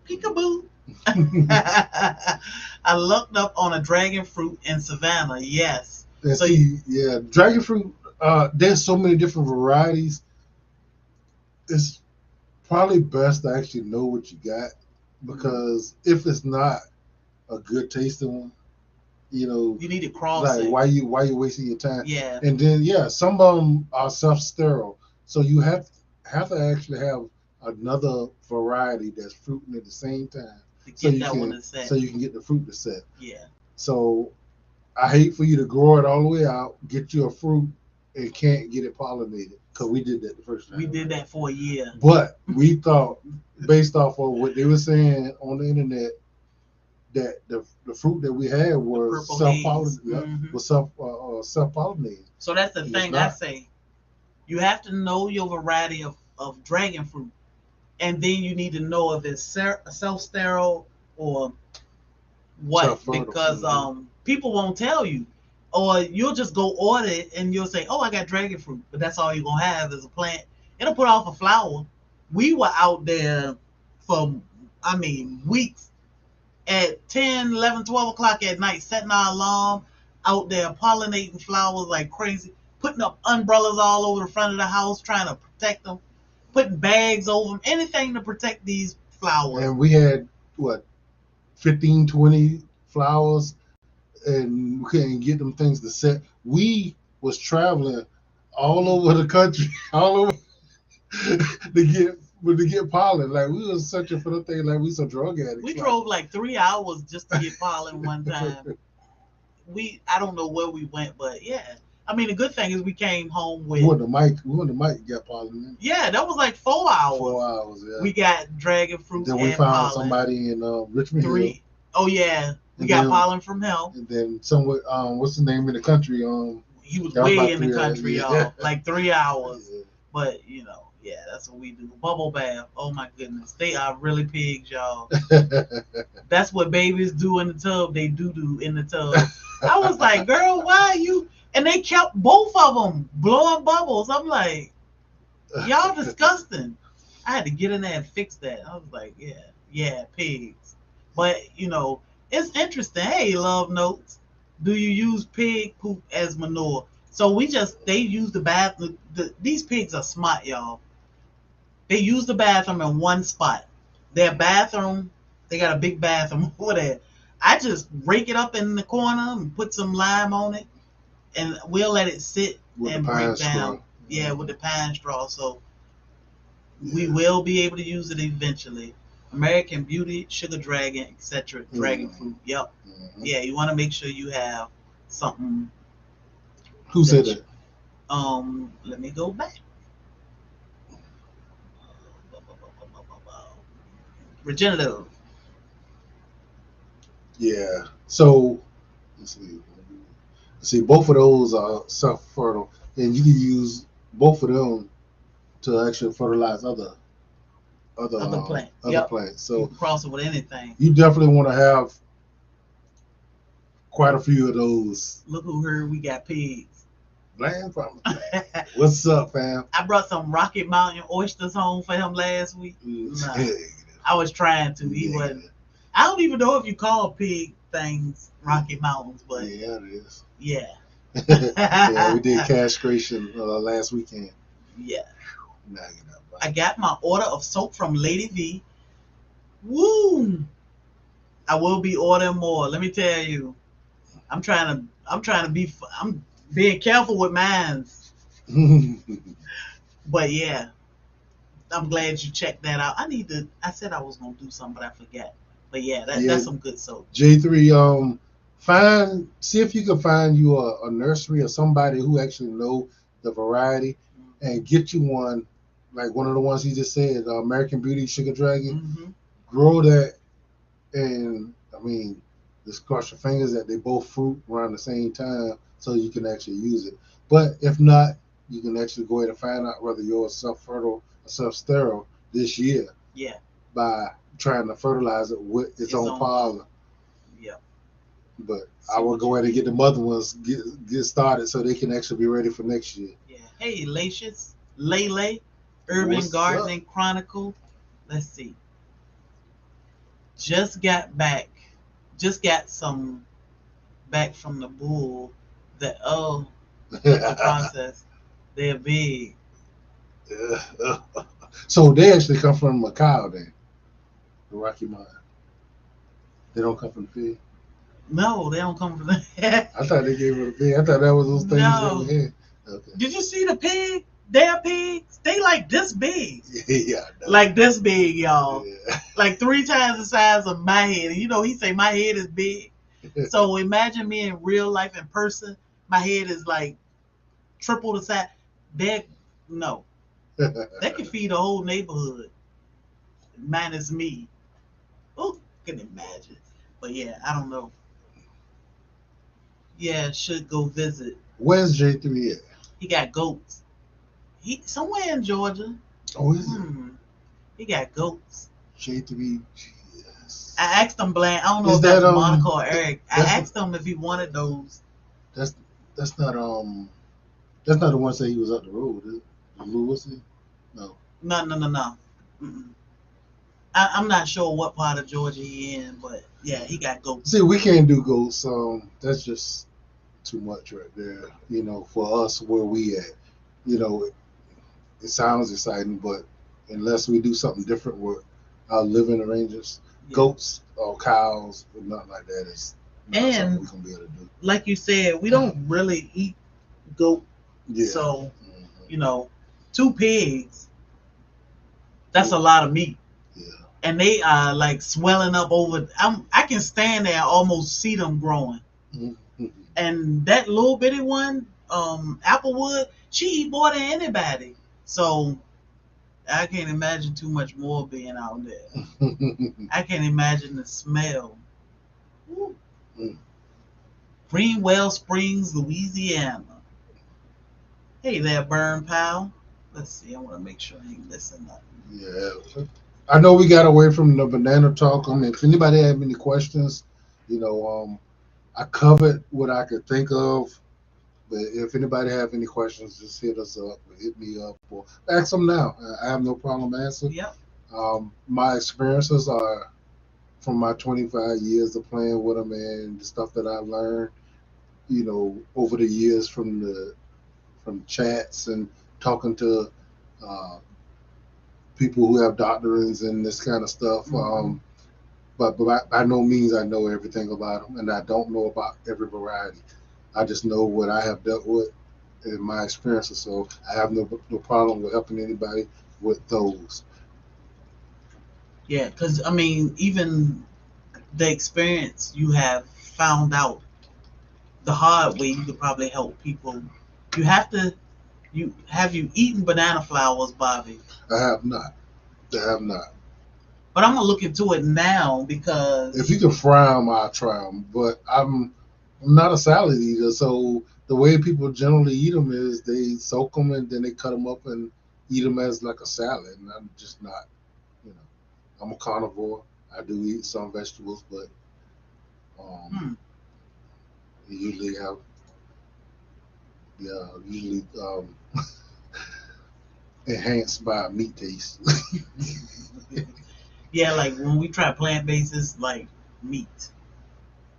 Peekaboo. I looked up on a dragon fruit in Savannah. Yes. Dragon fruit. There's so many different varieties. probably best to actually know what you got, because if it's not a good tasting one, You need to cross like it. why you wasting your time? Yeah. And then some of them are self sterile, so you have to actually have another variety that's fruiting at the same time, To so get you that one can to set. so you can get the fruit to set. Yeah. So I hate for you to grow it all the way out, get you a fruit, and can't get it pollinated, because we did that the first time. We did that for a year. But we thought, based off of what they were saying on the internet, that the fruit that we had The was purple self haze. pollinated, was self pollinated. So that's the And it's thing I not. say. You have to know your variety of dragon fruit. And then you need to know if it's self sterile or what, Self-fertile. because people won't tell you, or you'll just go order it and you'll say, oh, I got dragon fruit, but that's all you're gonna have is a plant. It'll put off a flower. We were out there for, I mean, weeks at 10, 11, 12 o'clock at night, setting our alarm out there pollinating flowers like crazy, putting up umbrellas all over the front of the house trying to protect them, putting bags over them, anything to protect these flowers. And we had what, 15, 20 flowers, and we couldn't get them things to set. We was traveling all over the country, all over to get pollen. Like, we was searching for the thing like we some drug addicts. We drove like 3 hours just to get pollen one time. I don't know where we went, but yeah. I mean, the good thing is we came home with. We went to Mike got pollen. Yeah, that was like 4 hours. 4 hours, yeah. We got dragon fruit. Then we and found pollen. somebody in Richmond Hill. Oh yeah, we And got then- pollen from him. And then somewhere, what's the name in the country? He was that was way about in the 3 hours, country, yeah. y'all. Like 3 hours. Yeah. But yeah, that's what we do. Bubble bath. Oh my goodness, they are really pigs, y'all. That's what babies do in the tub. They do in the tub. I was like, girl, why are you? And they kept both of them blowing bubbles. I'm like, y'all disgusting. I had to get in there and fix that. I was like, yeah, pigs. But it's interesting. Hey, love notes. Do you use pig poop as manure? So they use the bathroom. These pigs are smart, y'all. They use the bathroom in one spot. Their bathroom, they got a big bathroom over there. I just rake it up in the corner and put some lime on it, and we'll let it sit With and the break pine down. straw. Yeah, with the pine straw. So we will be able to use it eventually. American Beauty, Sugar Dragon, etc. Dragon fruit. Yep. Mm-hmm. Yeah, you want to make sure you have something. Who said that? Let me go back. Regenerative. Yeah. So let's see. Both of those are self-fertile, and you can use both of them to actually fertilize other Plants. plants. You So can cross it with anything. you definitely want to have quite a few of those. Look who heard we got pigs. Land from What's up, fam? I brought some Rocket Mountain oysters home for him last week. Nah, I was trying to. He wasn't. I don't even know if you call pig things Rocky Mountains, but yeah, it is. Yeah. Yeah, we did castration last weekend. Yeah. I got my order of soap from Lady V. Woo! I will be ordering more. Let me tell you, I'm being careful with mine. But yeah, I'm glad you checked that out. I said I was gonna do something, but I forgot. But yeah, that's some good soap. J3, see if you can find you a nursery or somebody who actually know the variety, and get you one, like one of the ones you just said, American Beauty Sugar Dragon. Mm-hmm. Grow that, and I mean, just cross your fingers that they both fruit around the same time, so you can actually use it. But if not, you can actually go ahead and find out whether you're self-fertile or self-sterile this year. Yeah. By trying to fertilize it with its own pollen. Yeah. But I will go ahead and get the mother ones get started so they can actually be ready for next year. Yeah. Hey, Lacious, Lele, Urban Gardening Chronicle. Let's see. Just got some back from the bull. That's the process. They're big. So they actually come from Macau then, the Rocky Mountain. They don't come from the pig. No, they don't come from there. I thought they gave her the pig. I thought that was those things that we No. had. Okay. Did you see the pig? Their pigs? They like this big. Yeah, I know. Like this big, y'all. Yeah. Like 3 times the size of my head. And you know, he say my head is big. So imagine me in real life in person. My head is like triple the size. That no, that can feed a whole neighborhood. Minus me. Oh, can imagine. But yeah, I don't know. Yeah, should go visit. Where's J3 at? He got goats. He somewhere in Georgia. Oh, is it? Hmm. He got goats. J3. Yes. I asked him bland. I don't know Is if that that's Monica or Eric. I that's asked him if he wanted those. that's that's not that's not the one say he was up the road, is it? Lewis? No. No, no, no, no. Mm-mm. I'm not sure what part of Georgia he in, but yeah, he got goats. See, we can't do ghosts. That's just too much right there. For us where we at. You know, it sounds exciting, but unless we do something different with our living arrangements, Yeah. goats or cows or nothing like that is not something And we can be able to do. like you said, we don't really eat goat. Yeah. So, Mhm. you know, 2 pigs, that's a lot of meat. Yeah. And they are like swelling up over. I can stand there and almost see them growing. Mhm. And that little bitty one, Applewood, she eat more than anybody. So I can't imagine too much more being out there. I can't imagine the smell. Woo. Mm. Greenwell Springs, Louisiana. Hey there, Burn Pal. Let's see. I want to make sure I ain't missing nothing. Yeah. I know we got away from the banana talk. I mean, if anybody have any questions, you know, I covered what I could think of. But if anybody have any questions, just hit us up or hit me up or ask them now. I have no problem answering. Yep. My experiences are from my 25 years of playing with them and the stuff that I learned, over the years from chats and talking to uh, people who have doctorates and this kind of stuff. Mhm. But by no means I know everything about them, and I don't know about every variety. I just know what I have dealt with in my experiences, so I have no problem with helping anybody with those. Yeah, because I mean, even the experience you have found out the hard way, you could probably help people. You have to. You eaten banana flowers, Bobby? I have not. I have not. But I'm gonna look into it now If because you can fry them, I'll try them. But I'm not a salad eater, so the way people generally eat them is they soak them and then they cut them up and eat them as like a salad. And I'm just not. You know, I'm a carnivore. I do eat some vegetables, but um, hmm, usually have usually enhanced by meat taste. yeah, like when we try plant based, it's like meat,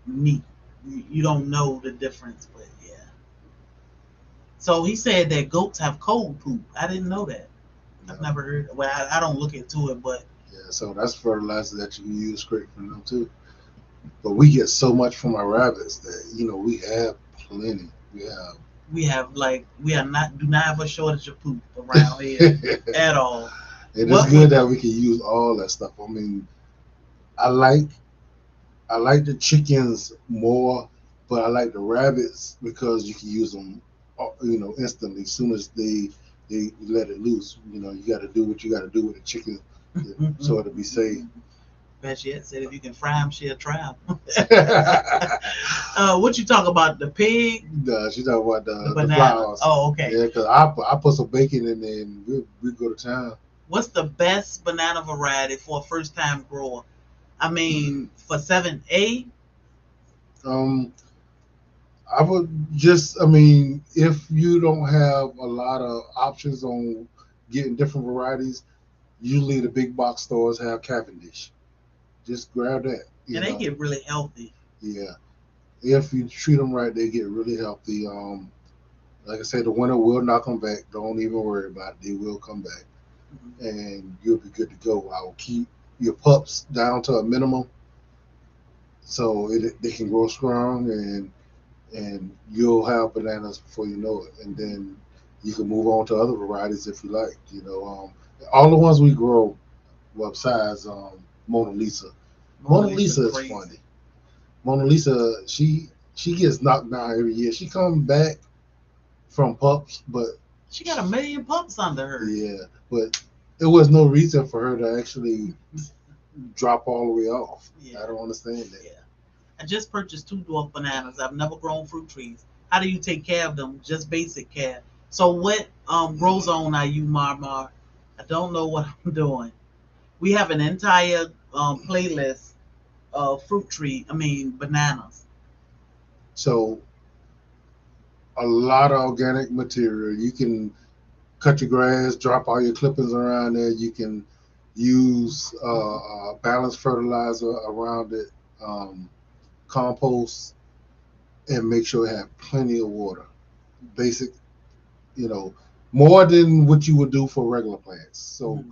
meat. You don't know the difference, but yeah. So he said that goats have cold poop. I didn't know that. I've Yeah, never heard. Well, I don't look into it, but yeah. So that's fertilizer that you can use straight from them too. But we get so much from our rabbits that we have plenty. We have. we are not do not have a shortage of poop around here And at all. it's What good would that we can use all that stuff. I mean, I like I like the chickens more, but I like the rabbits because you can use them, instantly. As soon as they let it loose, you got to do what you got to do with the chicken, so it'll be safe. Bet yet said if you can fry them, she'll try 'em. Nah, What you talk about? The pig, she talking about the the banana. flowers. Oh, okay. Yeah, because I put some bacon in there and we go to town. What's the best banana variety for a first time grower? I mean, for 7A, Um, I would just, I mean, if you don't have a lot of options on getting different varieties, usually the big box stores have Cavendish. Just grab that, and they get really healthy. Yeah. If you treat them right, they get really healthy. Like I said, the winter will not come back. Don't even worry about it. They will come back. and you'll be good to go. I will keep your pups down to a minimum so they can grow strong, and you'll have bananas before you know it. And then you can move on to other varieties if you like. All the ones we grow, well, besides Mona Lisa. Mona Lisa is crazy. funny. Mona Lisa, she gets knocked down every year. She comes back from pups, but She got a million pups under her. yeah, but there was no reason for her to actually drop all the way off. Yeah. I don't understand that. Yeah. I just purchased 2 dwarf bananas. I've never grown fruit trees. How do you take care of them? Just basic care. So what grow zone are you, Marmar? I don't know what I'm doing. We have an entire playlist of fruit tree. I mean bananas. So a lot of organic material. You can cut your grass, drop all your clippings around there. You can use balanced fertilizer around it, compost, and make sure it has plenty of water. Basic, you know, more than what you would do for regular plants. So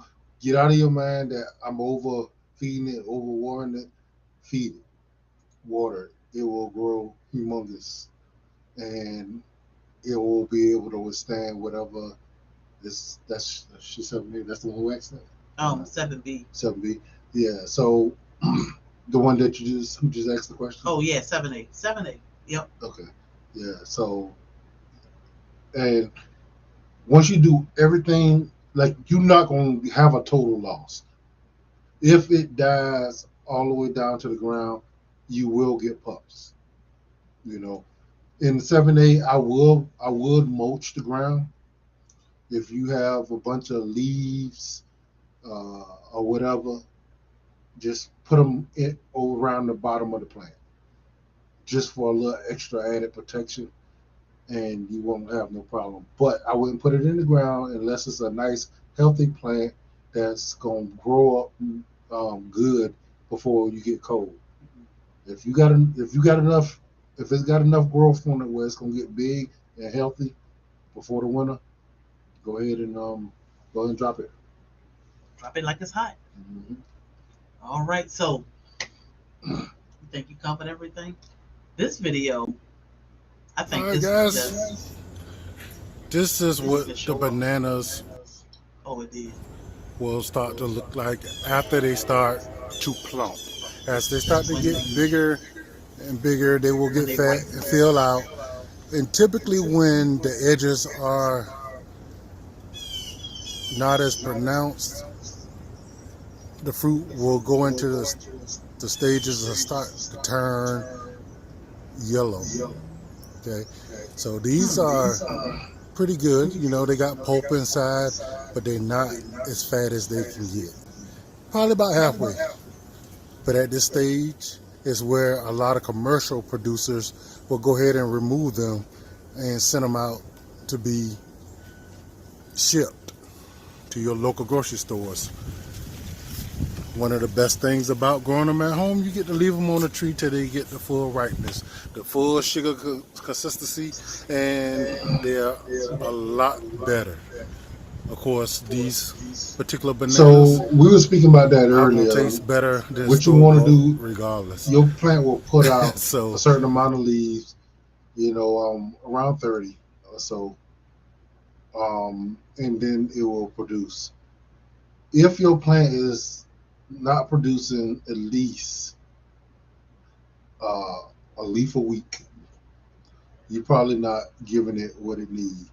get out of your mind that I'm over feeding it, over watering it. Feed it, water it. It will grow humongous, and it will be able to withstand whatever. That's she 7B. That's the one who asked that. 7B. 7B. Yeah. So the one that you just who just asked the question. Oh yeah, 7A. 7A. Yep. Okay. Yeah. So and once you do everything, like you're not going to have a total loss. If it dies all the way down to the ground, you will get pups. You know, in 7A, I would mulch the ground. If you have a bunch of leaves or whatever, just put them around the bottom of the plant, just for a little extra added protection, and you won't have no problem. But I wouldn't put it in the ground unless it's a nice, healthy plant that's gonna grow up good before you get cold. If you got enough, if it's got enough growth on it where it's gonna get big and healthy before the winter, go ahead and drop it. Drop it like it's hot. Mm-hmm. All right. So you think you covered everything? This video, I All think right, this is guys. just This is this is what to the show off. bananas Oh, it is. will start to look like after they start to plump. As they start to When get bigger and bigger, they will when get they fat ripen. and fill out. And typically, when the edges are not as pronounced, the fruit will go into the stages and start to turn yellow. Okay, so these are pretty good. You know, they got pulp inside, but they're not as fat as they can get. Probably about halfway. But at this stage is where a lot of commercial producers will go ahead and remove them and send them out to be shipped to your local grocery stores. One of the best things about growing them at home, you get to leave them on the tree till they get the full ripeness, the full sugar consistency, and they're a lot better. Of course, these particular bananas So we were speaking about that are going earlier. to taste better than What you store want to bought do, regardless. your plant will put out a So, certain amount of leaves, around 30 or so, and then it will produce. If your plant is not producing at least uh, a leaf a week, you're probably not giving it what it needs.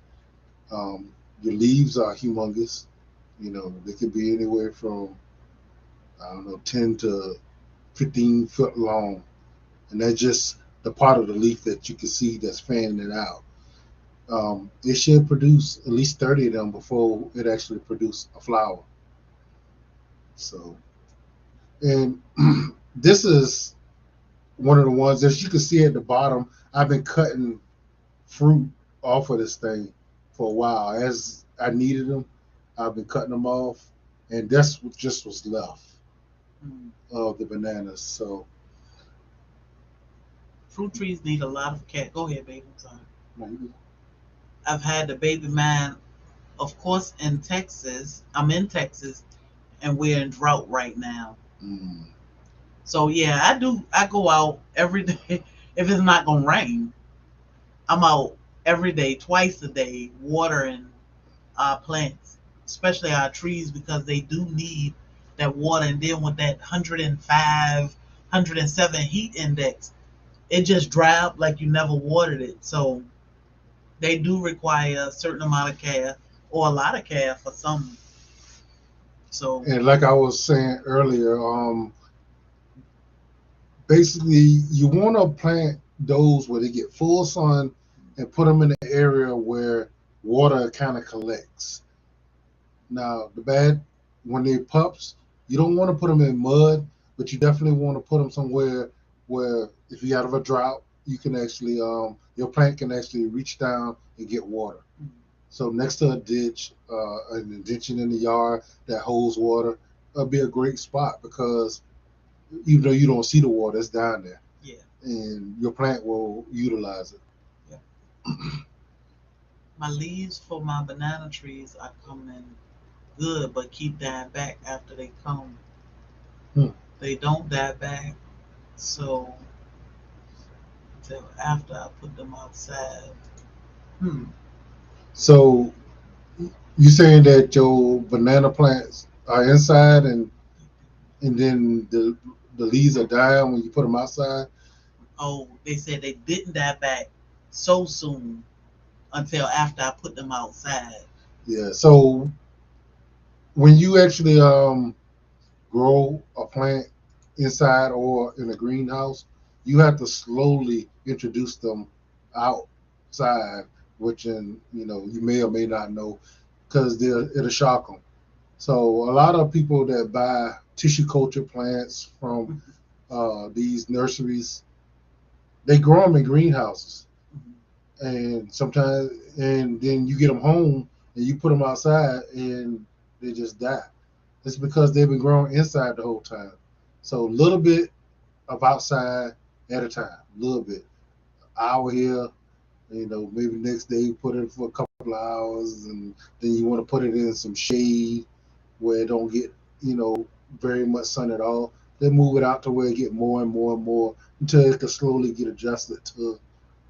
Um, your leaves are humongous. They could be anywhere from, I don't know, 10 to 15 foot long, and that's just the part of the leaf that you can see that's fanning it out. It should produce at least 30 of them before it actually produce a flower. So, and this is one of the ones that you can see at the bottom. I've been cutting fruit off of this thing for a while. As I needed them, I've been cutting them off, and that's what just was left of the bananas. So, Fruit trees need a lot of care. Go ahead, baby. I'm sorry. I've had the baby man of course, in Texas, I'm in Texas, and we're in drought right now. Mm. So yeah, I do. I go out every day. If it's not gonna rain, I'm out every day, twice a day, watering our plants, especially our trees, because they do need that water. And then with that 105, 107 heat index, it just dry up like you never watered it. So they do require a certain amount of care or a lot of care for some. So And like I was saying earlier, basically you want to plant those where they get full sun and put them in an area where water kind of collects. Now, the bad when they pups, you don't want to put them in mud, but you definitely want to put them somewhere where if you have a drought, you can actually your plant can actually reach down and get water. So next to a ditch, an ditch in the yard that holds water, that'll be a great spot because even though you don't see the water, it's down there, yeah, and your plant will utilize it. yeah. My leaves for my banana trees are coming good, but keep dying back after they come. Hmm. They don't die back, so until after I put them outside. Hmm. So you saying that your banana plants are inside and then the leaves are dying when you put them outside? Oh, they said they didn't die back so soon until after I put them outside. Yeah. So when you actually grow a plant inside or in a greenhouse, you have to slowly introduce them outside, which you may or may not know because it'll shock them. So a lot of people that buy tissue culture plants from these nurseries, they grow them in greenhouses, and sometimes and then you get them home and you put them outside and they just die. It's because they've been growing inside the whole time. So a little bit of outside at a time, a little bit. Hour here, maybe next day you put it for a couple of hours, and then you want to put it in some shade where it don't get, very much sun at all. Then move it out to where it get more and more and more until it can slowly get adjusted to,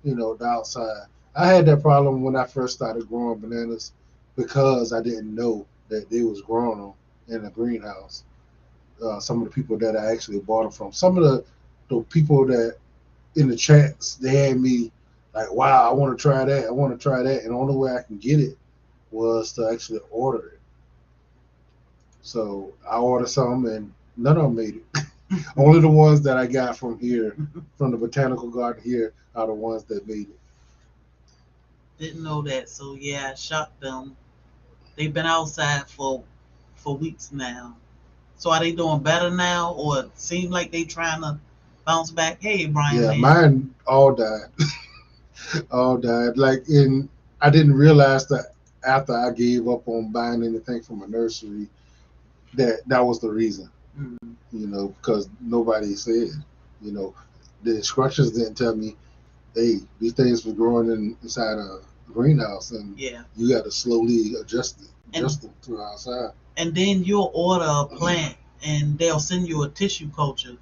the outside. I had that problem when I first started growing bananas because I didn't know that they was growing them in a greenhouse. Some of the people that I actually bought them from, some of the people that in the chats, they had me like, wow, I want to try that. I want to try that. And the only way I can get it was to actually order it. So I ordered some and none of them made it. Only the ones that I got from here, from the botanical garden here, are the ones that made it. Didn't know that, so yeah, I shot them. They've been outside for weeks now. So are they doing better now, or it seem like they trying to bounce back? Hey, Brian, Yeah, man. mine all died. All died. Like I didn't realize that after I gave up on buying anything from a nursery that was the reason. Mm, Because nobody said, you know, the instructions didn't tell me, hey, these things were growing inside a greenhouse, and yeah, you got to slowly and adjust them to outside. and then you'll order a plant, and they'll send you a tissue culture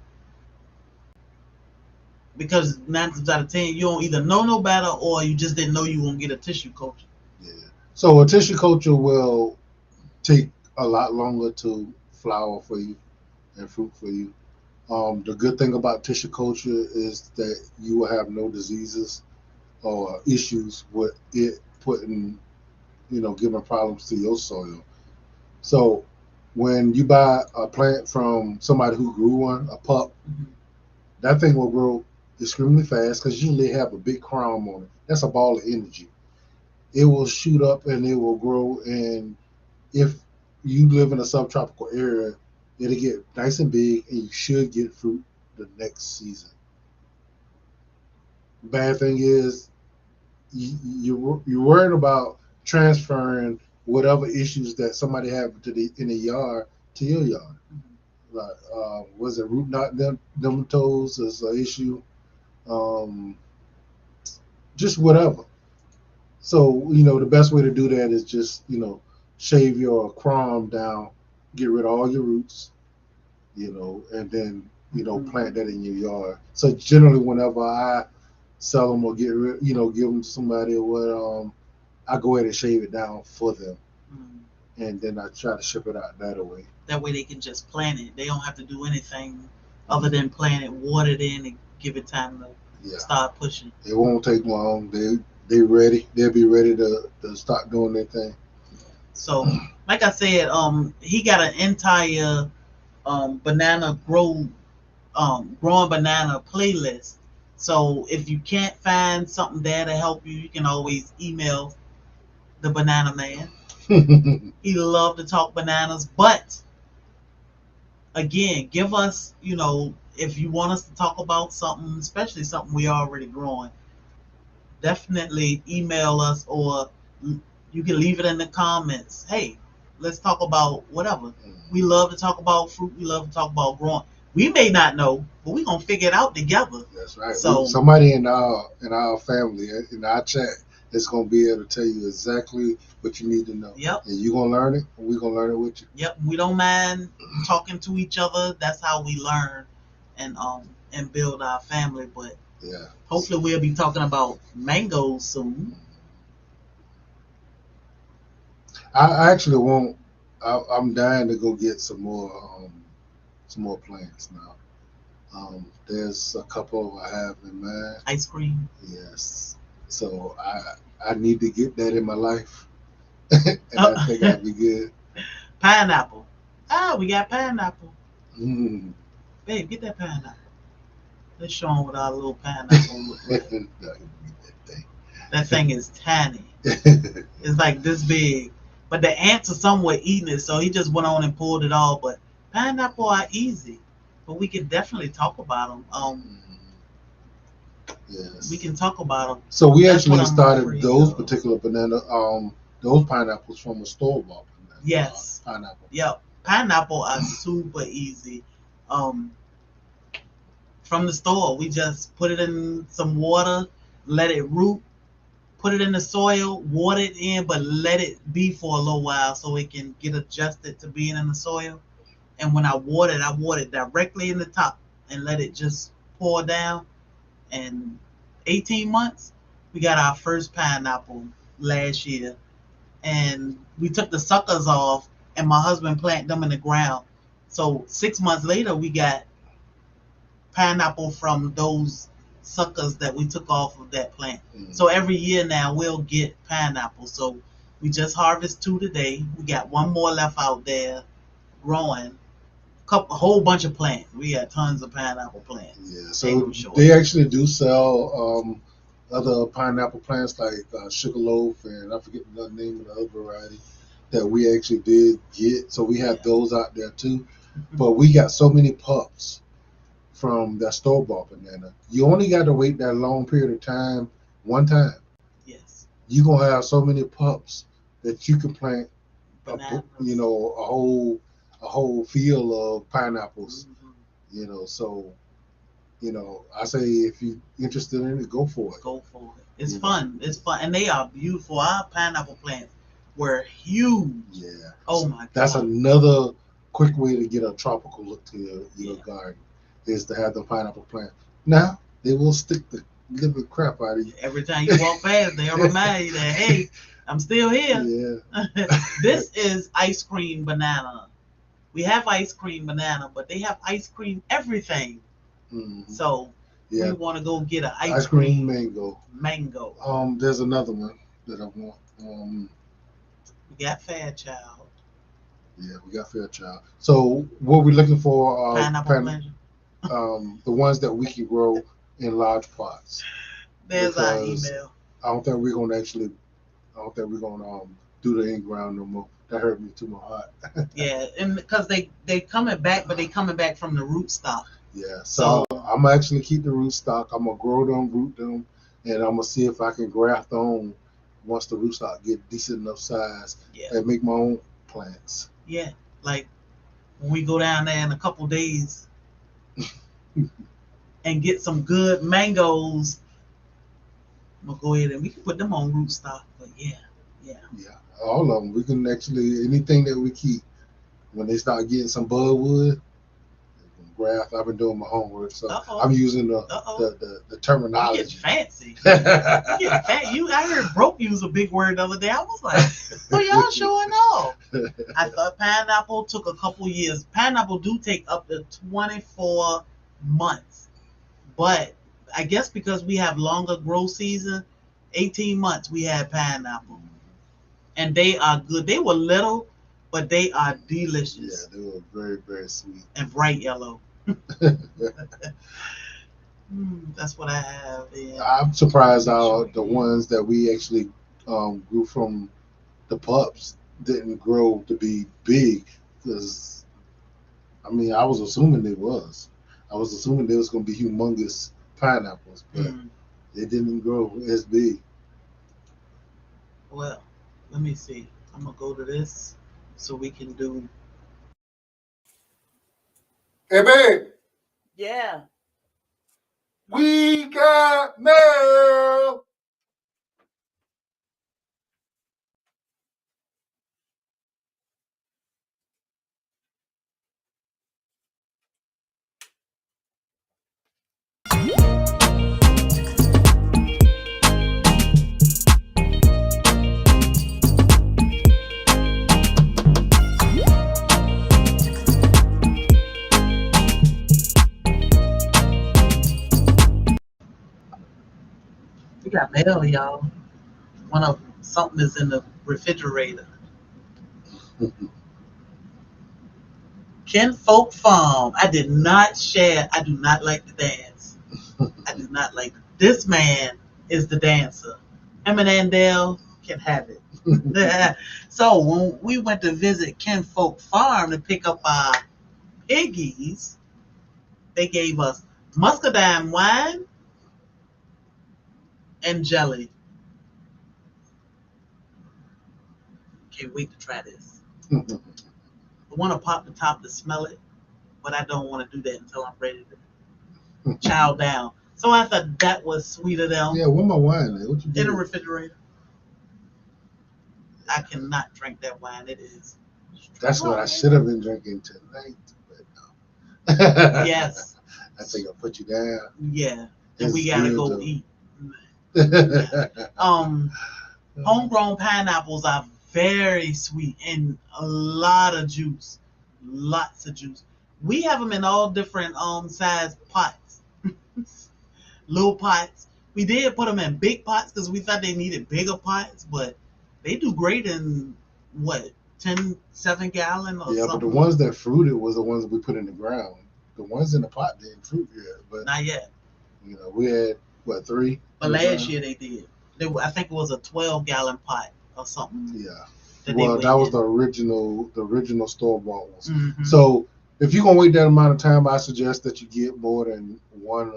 because 9 times out of 10 you don't either know no better or you just didn't know you were gonna get a tissue culture. Yeah. So a tissue culture will take a lot longer to flower for you and fruit for you. The good thing about tissue culture is that you will have no diseases or issues with it putting, giving problems to your soil. So when you buy a plant from somebody who grew one, a pup, Mm-hmm. that thing will grow extremely fast because usually they have a big crown on it. That's a ball of energy. It will shoot up and it will grow. And if you live in a subtropical area, it'll get nice and big and you should get fruit the next season. Bad thing is you're worried about transferring whatever issues that somebody have in the yard to your yard. Like was it root knot nematodes is an issue? Um, just whatever. So the best way to do that is just shave your crumb down, get rid of all your roots, and then plant that in your yard. So generally, whenever I sell them or get rid, give them to somebody or what, I go ahead and shave it down for them, Mm. and then I try to ship it out that way. That way they can just plant it. They don't have to do anything other than plant it, water it in, and give it time to Yeah, start pushing. it won't take long. They ready. They'll be ready to start doing their thing. So, like I said, he got an entire banana growing banana playlist. So if you can't find something there to help you, you can always email the banana man. He love to talk bananas, but again, give us, if you want us to talk about something, especially something we already growing, definitely email us, or you can leave it in the comments. Hey, let's talk about whatever. We love to talk about fruit. We love to talk about growing. We may not know, but we're gonna figure it out together. That's right. So Somebody in our family in our chat is gonna be able to tell you exactly what you need to know. Yep. And you're gonna learn it, and we're gonna learn it with you. Yep. We don't mind talking to each other. That's how we learn and build our family. But yeah, hopefully we'll be talking about mangoes soon. I actually want. I'm dying to go get some more plants now. There's a couple I have in mind. Ice cream. Yes. So I need to get that in my life, and I think I'd be good. Pineapple. Ah, we got pineapple. Mm. Babe, get that pineapple. Let's show them what our little pineapple looks like. That thing is tiny. It's like this big. But the ants are somewhat eating it, so he just went on and pulled it all. But pineapple are easy. But we can definitely talk about them. Yes. We can talk about them. So we That's what actually I'm started afraid those of. particular those pineapples from a store bought Yes. pineapple. Yep. Pineapple are super easy. Um, from the store, we just put it in some water, let it root, put it in the soil, water it in, but let it be for a little while so it can get adjusted to being in the soil. And when I water it directly in the top and let it just pour down. And 18 months, we got our first pineapple last year. And we took the suckers off, and my husband planted them in the ground. So 6 months later, we got pineapple from those suckers that we took off of that plant. Mm-hmm. So every year now we'll get pineapple. So we just harvest 2 today. We got 1 more left out there growing. A whole bunch of plants. We got tons of pineapple plants. Yeah, so they actually do sell other pineapple plants like sugarloaf, and I forget the name of the other variety that we actually did get. So we have those out there too. Mm-hmm. But we got so many pups from that store bought banana. You only got to wait that long period of time one time. Yes. You're going to have so many pups that you can plant a whole field of pineapples. Mm-hmm. So I say if you're interested in it, go for it. Go for it. It's fun. It's fun, and they are beautiful. Our pineapple plants were huge. Yeah. Oh my god. That's another quick way to get a tropical look to your garden, is to have the pineapple plant. Now they will stick the living crap out of you. Every time you walk past, they'll remind you that, hey, I'm still here. Yeah. This is ice cream banana. We have ice cream banana, but they have ice cream everything. Mm-hmm. So we want to go get an ice cream mango. There's another one that I want. We got Fairchild. Yeah, we got Fairchild. So what we're looking for? Pineapple the ones that we can grow in large pots. There's our email. I don't think we're gonna do the in ground no more. That hurt me to my heart. Yeah, and because they coming back, but they coming back from the root stock. Yeah, so I'm gonna actually keep the root stock. I'm gonna grow them, root them, and I'm gonna see if I can graft on once the root stock get decent enough size and make my own plants. Yeah, like when we go down there in a couple days and get some good mangoes, I'm gonna go ahead and we can put them on rootstock. But yeah. Yeah, all of them. We can actually anything that we keep when they start getting some budwood. Graph. I've been doing my homework, so I'm using the You terminology. getting fancy. You getting fat. I heard broke use a big word the other day. I was like, oh, y'all showing off. I thought pineapple took a couple years. Pineapple do take up to 24 months. But I guess because we have longer grow season, 18 months we had pineapple. And they are good. They were little, but they are delicious. Yeah, they were very, very sweet. And bright yellow. That's what I have. Yeah. I'm surprised the ones that we actually grew from the pups didn't grow to be big, because I mean I was assuming they was. I was assuming they was going to be humongous pineapples, but they didn't grow as big. Well, let me see. I'm gonna go to this so we can do. Hey, babe. Yeah. We got mail. We got mail, y'all. Something is in the refrigerator. Kinfolk Farm. I did not share. I do not like to dance. I do not like this man is the dancer. Him and Andell can have it. So when we went to visit Kinfolk Farm to pick up our piggies, they gave us muscadine wine and jelly. Can't wait to try this. I want to pop the top to smell it, but I don't want to do that until I'm ready to chow down. So I thought that was sweet of them. Yeah, where my wine at? What you In doing? the refrigerator. I cannot drink that wine. It is. That's what I should have been drinking tonight. But no. Yes. I think I'll put you down. Yeah. And we gotta go though. eat. Homegrown pineapples are very sweet and a lot of juice. Lots of juice. We have them in all different size pots. Little pots. We did put them in big pots because we thought they needed bigger pots, but they do great in what, 7 gallon or yeah, something. but the ones that fruited was the ones that we put in the ground. The ones in the pot didn't fruit yet, but not yet. You know, we had what, 3? But last year they did. I think it was a 12-gallon pot or something. Yeah. Well, that was the original store bought ones. Mm-hmm. So if you're gonna wait that amount of time, I suggest that you get more than one.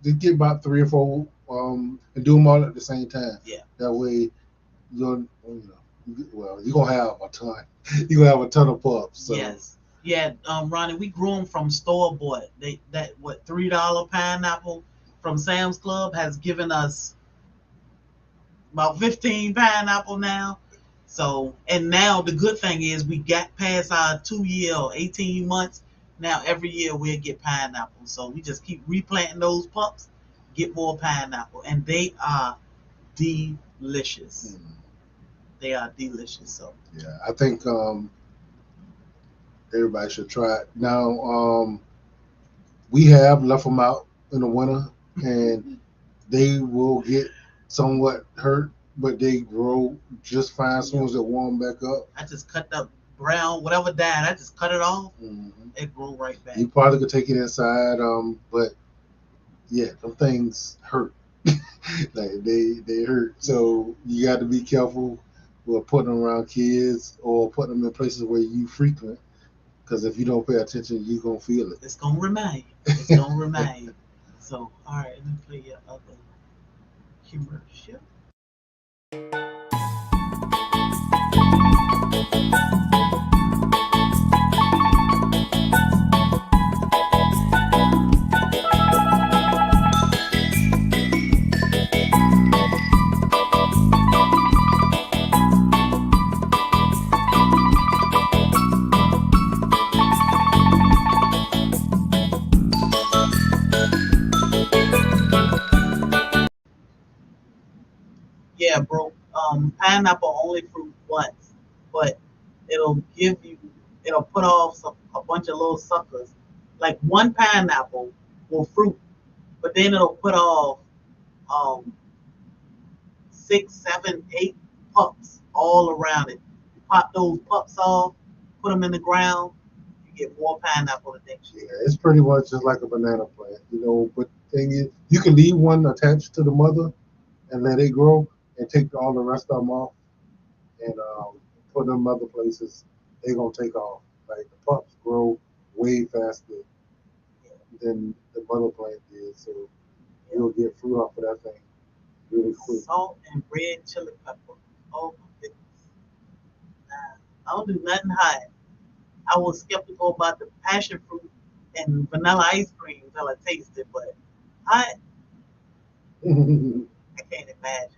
Just get about 3 or 4, and do them all at the same time. Yeah. That way, you're gonna have a ton. You're gonna have a ton of pups. So. Yes. Yeah, Ronnie, we grew them from store bought. $3 pineapple from Sam's Club has given us about 15 pineapple now. So, and now the good thing is we got past our 2-year or 18 months. Now every year we'll get pineapple. So we just keep replanting those pups, get more pineapple, and they are delicious. They are delicious. So yeah, I think everybody should try it. Now, we have left them out in the winter, and they will get somewhat hurt, but they grow just fine as soon as they warm back up. I just cut the brown, whatever died, I just cut it off. It grew right back. You probably could take it inside, but yeah, them things hurt. Like they hurt. So you got to be careful with putting them around kids or putting them in places where you frequent. Because if you don't pay attention, you're going to feel it. It's going to remain. It's going to remain. So, all right, let me play your other commercial. pineapple only fruit once, but it'll give you, it'll put off a bunch of little suckers. Like one pineapple will fruit, but then it'll put off um, 6, 7, 8 pups all around it. You pop those pups off, put them in the ground, you get more pineapple the next Yeah, year. it's pretty much just like a banana plant, you know. But the thing is, you can leave one attached to the mother and let it grow, and take all the rest of them off, and put them other places. They gonna take off. Like the pups grow way faster than the mother plant did, so Yeah. you'll get fruit off of that thing really quick. Salt and red chili pepper. Oh my goodness. Nah, I don't do nothing hot. I was skeptical about the passion fruit and vanilla ice cream until I tasted, but hot, I can't imagine.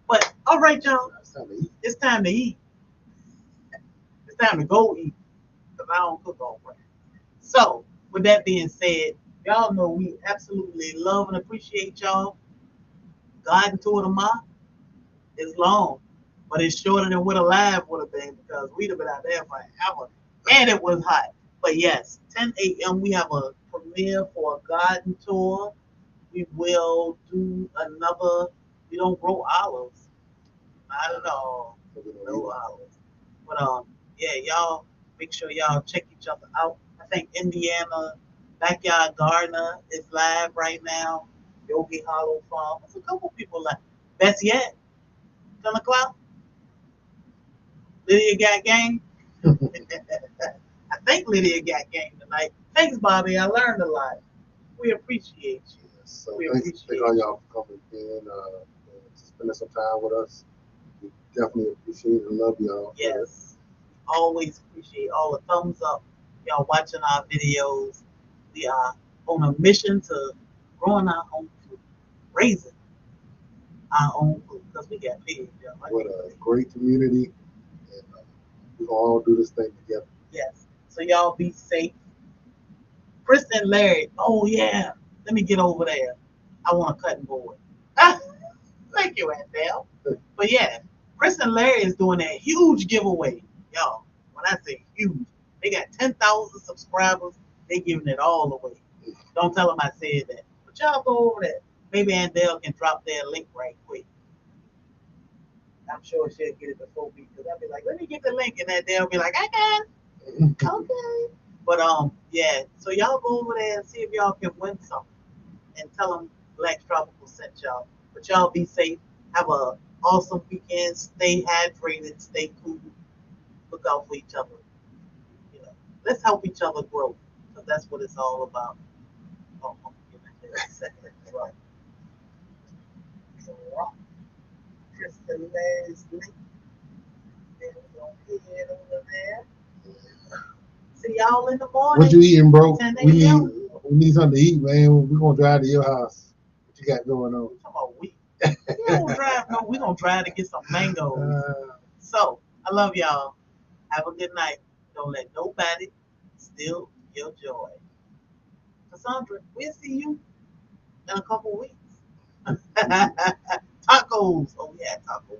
But all right, y'all, That's how they eat. it's time to eat. It's time to go eat because I don't cook all right. So, with that being said, y'all know we absolutely love and appreciate y'all. God into it a month is long, but it's shorter than what a live would have been because we'd have been out there for an hour and it was hot. But yes, 10 a.m. we have a premiere for a garden tour. We will do another. We don't grow olives. Not at all. So we don't eat No it. olives. But yeah, y'all make sure y'all check each other out. I think Indiana Backyard Gardener is live right now. Yogi Hollow Farm. There's a couple people live. Best yet, 10 o'clock. Lydia got game. I think Lydia got game tonight. Thanks, Bobby. I learned a lot. We appreciate you. So We thank appreciate all you. y'all for coming in, and spending some time with us. We definitely appreciate it and love y'all. Yes. Always appreciate all the thumbs up. Y'all watching our videos. We are on a mission to growing our own food, raising our own food because we got pigs. Y'all. What a great community, and we gonna all do this thing together. Yes. So y'all be safe. Chris and Larry. Oh yeah. Let me get over there. I want a cutting board. Thank you, Aunt Dale. But yeah, Chris and Larry is doing a huge giveaway. Y'all, when I say huge, they got 10,000 subscribers. They giving it all away. Don't tell them I said that. But y'all go over there. Maybe Aunt Dale can drop their link right quick. I'm sure she'll get it before me because I'll be like, let me get the link. And Aunt Dale will be like, I got it. Okay. But yeah. So y'all go over there and see if y'all can win something. And tell them Black Tropical sent y'all. But y'all be safe. Have a awesome weekend. Stay hydrated. Stay cool. Look out for each other. You know, let's help each other grow. Because that's what it's all about. Oh, I'm giving it a second. Right. So, Kristen Leslie. Then we're going to head over there. See y'all in the morning. What you eating, bro? 10 We a.m. need something to eat, man. We're gonna drive to your house. What you got going on? We talking about we. We don't drive. No, we gonna drive to get some mangoes. So I love y'all. Have a good night. Don't let nobody steal your joy. Cassandra, we'll see you in a couple weeks. Tacos. Oh yeah, tacos.